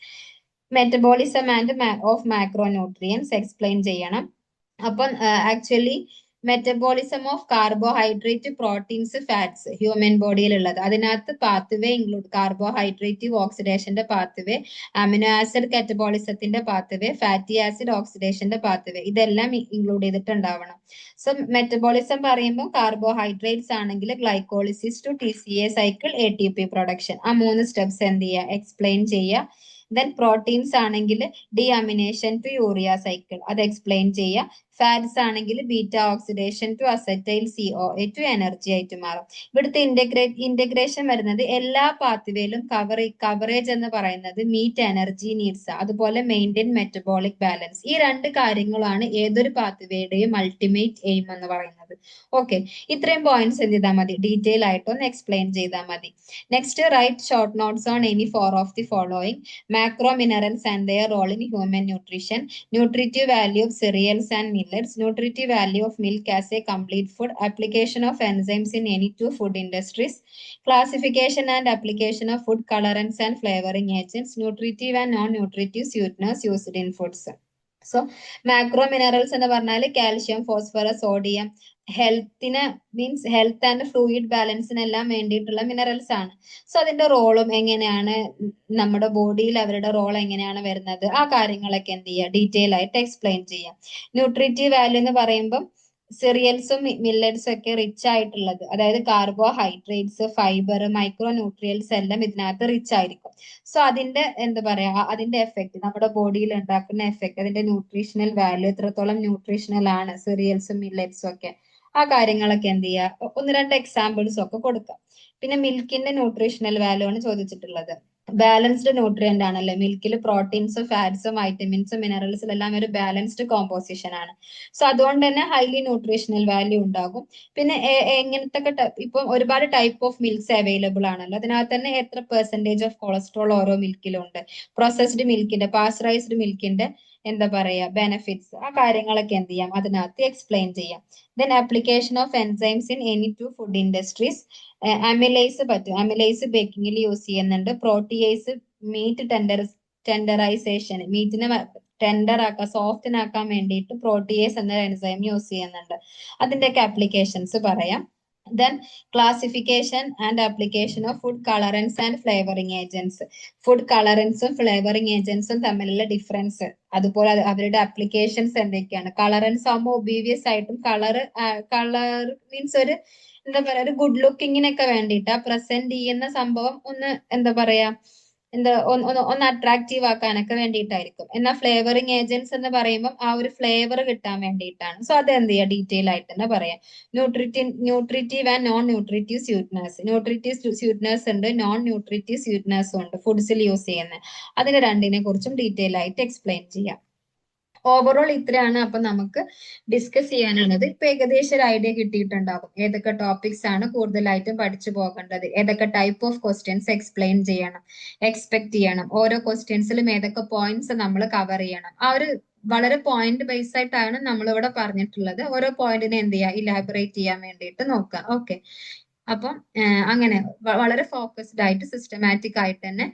Metabolism and of macronutrients explain ചെയ്യണം. അപ്പം actually metabolism of carbohydrate, proteins, fats human ബോഡിയിലുള്ളത്, അതിനകത്ത് pathway include carbohydrate ഓക്സിഡേഷന്റെ pathway, amino acid കാറ്റബോളിസത്തിന്റെ pathway, fatty acid ഓക്സിഡേഷന്റെ pathway, ഇതെല്ലാം include ചെയ്തിട്ടുണ്ടാവണം. So metabolism പറയുമ്പോൾ കാർബോഹൈഡ്രേറ്റ്സ് ആണെങ്കിൽ glycolysis to TCA cycle, ATP production, ആ 3 സ്റ്റെപ്സ് എന്ത് ചെയ്യുക, എക്സ്പ്ലെയിൻ ചെയ്യുക. ദെൻ പ്രോട്ടീൻസ് ആണെങ്കിൽ ഡീഅമിനേഷൻ ടു യൂറിയ സൈക്കിൾ, അത് എക്സ്പ്ലെയിൻ ചെയ്യുക. ഫാറ്റ്സ് ആണെങ്കിൽ beta oxidation to acetyl COA to energy ആയിട്ട് മാറും. ഇവിടുത്തെ ഇന്റഗ്രേഷൻ വരുന്നത് എല്ലാ പാത്വേയിലും കവറേജ് എന്ന് പറയുന്നത് മീറ്റ് എനർജി നീഡ്സ്, അതുപോലെ മെയിൻറ്റെയിൻ മെറ്റബോളിക് ബാലൻസ്. ഈ 2 കാര്യങ്ങളാണ് ഏതൊരു പാത്വേയുടെയും അൾട്ടിമേറ്റ് എയിം എന്ന് പറയുന്നത്. ഓക്കെ, ഇത്രയും പോയിന്റ്സ് എന്ത് ചെയ്താൽ മതി, ഡീറ്റെയിൽ ആയിട്ടൊന്ന് എക്സ്പ്ലെയിൻ ചെയ്താൽ മതി. Next, write short notes on any 4 of the following. Macro minerals and their role in human nutrition. Nutritive value of cereals and millets. Nutritive value of milk as a complete food. Application of enzymes in any 2 food industries. Classification and application of food colorants and flavoring agents. Nutritive and non-nutritive sweeteners used in foods. So macro minerals എന്ന് പറഞ്ഞാൽ calcium, phosphorus, sodium, ഹെൽത്തിന് means health and fluid ബാലൻസിനെല്ലാം വേണ്ടിയിട്ടുള്ള minerals ആണ്. So അതിന്റെ റോളും എങ്ങനെയാണ്, നമ്മുടെ ബോഡിയിൽ അവരുടെ റോൾ എങ്ങനെയാണ് വരുന്നത്, ആ കാര്യങ്ങളൊക്കെ എന്ത് ചെയ്യുക, ഡീറ്റെയിൽ ആയിട്ട് എക്സ്പ്ലെയിൻ ചെയ്യാം. ന്യൂട്രീറ്റീവ് വാല്യൂ എന്ന് പറയുമ്പോൾ സിറിയൽസും മില്ലറ്റ്സും ഒക്കെ റിച്ച് ആയിട്ടുള്ളത്, അതായത് കാർബോഹൈഡ്രേറ്റ്സ്, ഫൈബർ, മൈക്രോ ന്യൂട്രിയൻസ് എല്ലാം ഇതിനകത്ത് റിച്ച് ആയിരിക്കും. സോ അതിന്റെ എന്താ പറയാ, അതിന്റെ എഫക്ട്, നമ്മുടെ ബോഡിയിൽ ഉണ്ടാക്കുന്ന എഫക്ട്, അതിന്റെ ന്യൂട്രീഷണൽ വാല്യൂ എത്രത്തോളം ന്യൂട്രീഷണൽ ആണ് സിറിയൽസും മില്ലറ്റ്സും ഒക്കെ, ആ കാര്യങ്ങളൊക്കെ എന്ത് ചെയ്യുക, 1-2 എക്സാമ്പിൾസ് ഒക്കെ കൊടുക്കാം. പിന്നെ മിൽക്കിന്റെ ന്യൂട്രീഷണൽ വാല്യൂ ആണ് ചോദിച്ചിട്ടുള്ളത്. ബാലൻസ്ഡ് ന്യൂട്രിയന്റ് ആണല്ലോ മിൽക്കിൽ. പ്രോട്ടീൻസും ഫാറ്റ്സും വൈറ്റമിൻസും മിനറൽസും എല്ലാം ഒരു ബാലൻസ്ഡ് കോമ്പോസിഷൻ ആണ്. സോ അതുകൊണ്ട് തന്നെ ഹൈലി ന്യൂട്രീഷണൽ വാല്യൂ ഉണ്ടാകും. പിന്നെ എങ്ങനത്തെ ഇപ്പം ഒരുപാട് ടൈപ്പ് ഓഫ് മിൽക്സ് അവൈലബിൾ ആണല്ലോ. അതിനകത്ത് തന്നെ എത്ര പെർസെന്റേജ് ഓഫ് കൊളസ്ട്രോൾ ഓരോ മിൽക്കിലുണ്ട്, പ്രോസസ്ഡ് മിൽക്കിന്റെ, പാസ്ചറൈസ്ഡ് മിൽക്കിന്റെ എന്താ പറയാ ബെനിഫിറ്റ്സ്, ആ കാര്യങ്ങളൊക്കെ എന്ത് ചെയ്യാം അതിനകത്ത് എക്സ്പ്ലെയിൻ ചെയ്യാം. Then application of enzymes in any two food industries. Amylase പറ്റും, അമിലൈസ് ബേക്കിങ്ങിൽ യൂസ് ചെയ്യുന്നുണ്ട്. പ്രോട്ടിയേസ് മീറ്റ് ടെൻഡറൈസേഷൻ, മീറ്റിനെ ടെൻഡർ ആക്കാൻ സോഫ്റ്റനാക്കാൻ വേണ്ടിയിട്ട് പ്രോട്ടിയേസ് എന്ന എൻസൈം യൂസ് ചെയ്യുന്നുണ്ട്. അതിന്റെയൊക്കെ ആപ്ലിക്കേഷൻസ് പറയാം. Then classification and application of food colourants and flavouring agents. Food കളറൻസും flavouring ഏജൻസും തമ്മിലുള്ള ഡിഫറൻസ്, അതുപോലെ അവരുടെ ആപ്ലിക്കേഷൻസ് എന്തൊക്കെയാണ്. കളറൻസ് ആകുമ്പോൾ ഒബീവിയസ് ആയിട്ടും കളർ മീൻസ് ഒരു എന്താ പറയാ ഒരു ഗുഡ് ലുക്കിങ്ങിനൊക്കെ വേണ്ടിയിട്ട് ആ പ്രസന്റ് ചെയ്യുന്ന സംഭവം ഒന്ന് എന്താ പറയാ ഒന്ന് അട്രാക്റ്റീവ് ആക്കാനൊക്കെ വേണ്ടിയിട്ടായിരിക്കും. എന്നാൽ ഫ്ലേവറിംഗ് ഏജൻസ് എന്ന് പറയുമ്പോൾ ആ ഒരു ഫ്ലേവർ കിട്ടാൻ വേണ്ടിയിട്ടാണ്. സോ അത് എന്ത് ചെയ്യുക ഡീറ്റെയിൽ ആയിട്ട് തന്നെ പറയാം. Nutritive and non nutritive sweeteners. Nutritive sweeteners ഉണ്ട്, നോൺ ന്യൂട്രിറ്റീവ് സ്വീറ്റ്നേഴ്സും ഉണ്ട് ഫുഡ്സിൽ യൂസ് ചെയ്യുന്നത്. അതിന് രണ്ടിനെ കുറിച്ചും ഡീറ്റെയിൽ ആയിട്ട് എക്സ്പ്ലെയിൻ ചെയ്യാം. ഓവറോൾ ഇത്രയാണ് അപ്പൊ നമുക്ക് ഡിസ്കസ് ചെയ്യാനുള്ളത്. ഇപ്പൊ ഏകദേശം ഒരു ഐഡിയ കിട്ടിയിട്ടുണ്ടാകും ഏതൊക്കെ ടോപ്പിക്സ് ആണ് കൂടുതലായിട്ടും പഠിച്ചു പോകേണ്ടത്, ഏതൊക്കെ ടൈപ്പ് ഓഫ് ക്വസ്റ്റ്യൻസ് എക്സ്പ്ലെയിൻ ചെയ്യണം, എക്സ്പെക്ട് ചെയ്യണം, ഓരോ ക്വസ്റ്റ്യൻസിലും ഏതൊക്കെ പോയിന്റ്സ് നമ്മൾ കവർ ചെയ്യണം. ആ ഒരു വളരെ പോയിന്റ് ബേസ് ആയിട്ടാണ് നമ്മളിവിടെ പറഞ്ഞിട്ടുള്ളത്. ഓരോ പോയിന്റിനെ എന്ത് ചെയ്യുക ഇലാബറേറ്റ് ചെയ്യാൻ വേണ്ടിയിട്ട് നോക്കുക. ഓക്കെ, അപ്പം അങ്ങനെ വളരെ ഫോക്കസ്ഡ് ആയിട്ട് സിസ്റ്റമാറ്റിക് ആയിട്ട് തന്നെ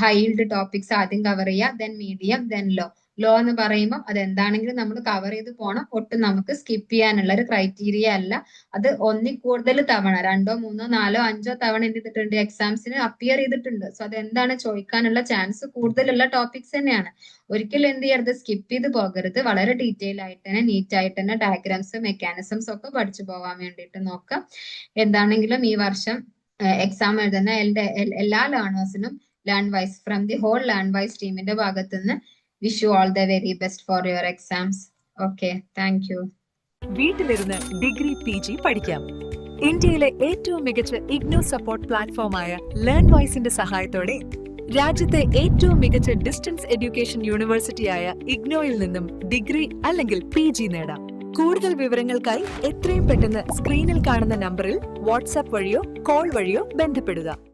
ഹൈ ഈൽഡ് ടോപ്പിക്സ് ആദ്യം കവർ ചെയ്യുക, ദെൻ മീഡിയം, ദെൻ ലോ എന്ന് പറയുമ്പോൾ അത് എന്താണെങ്കിലും നമ്മൾ കവർ ചെയ്ത് പോകണം. ഒട്ടും നമുക്ക് സ്കിപ്പ് ചെയ്യാനുള്ള ഒരു ക്രൈറ്റീരിയ അല്ല. അത് ഒന്നിൽ കൂടുതൽ തവണ 2, 3, 4, 5 തവണ എന്ത് ചെയ്തിട്ടുണ്ട് എക്സാംസിന് അപ്പിയർ ചെയ്തിട്ടുണ്ട്. സോ അത് എന്താണ് ചോദിക്കാനുള്ള ചാൻസ് കൂടുതലുള്ള ടോപ്പിക്സ് തന്നെയാണ്. ഒരിക്കലും എന്ത് ചെയ്യരുത്, സ്കിപ്പ് ചെയ്ത് പോകരുത്. വളരെ ഡീറ്റെയിൽ ആയിട്ട് തന്നെ നീറ്റ് ആയിട്ട് തന്നെ ഡയഗ്രാംസും മെക്കാനിസംസ് ഒക്കെ പഠിച്ചു പോകാൻ വേണ്ടിയിട്ട് നോക്കാം. എന്താണെങ്കിലും ഈ വർഷം എക്സാം എഴുതുന്ന എല്ലാ ലേണേഴ്സിനും Learnwise from the whole Learnwise ടീമിന്റെ ഭാഗത്തുനിന്ന് wish you all the very best for your exams. Okay, thank you. വീട്ടിലിരുന്ന് ഡിഗ്രി PG പഠിക്കാം. ഇന്ത്യയിലെ ഏറ്റവും മികച്ച ഇഗ്നോ സപ്പോർട്ട് പ്ലാറ്റ്ഫോമായ ലേൺ വൈസിന്റെ സഹായത്തോടെ രാജ്യത്തെ ഏറ്റവും മികച്ച ഡിസ്റ്റൻസ് എഡ്യൂക്കേഷൻ യൂണിവേഴ്സിറ്റിയായ ഇഗ്നോയിൽ നിന്നും ഡിഗ്രി അല്ലെങ്കിൽ PG നേടാം. കൂടുതൽ വിവരങ്ങൾക്കായി എത്രയും പെട്ടെന്ന് സ്ക്രീനിൽ കാണുന്ന നമ്പറിൽ വാട്സാപ്പ് വഴിയോ കോൾ വഴിയോ ബന്ധപ്പെടുക.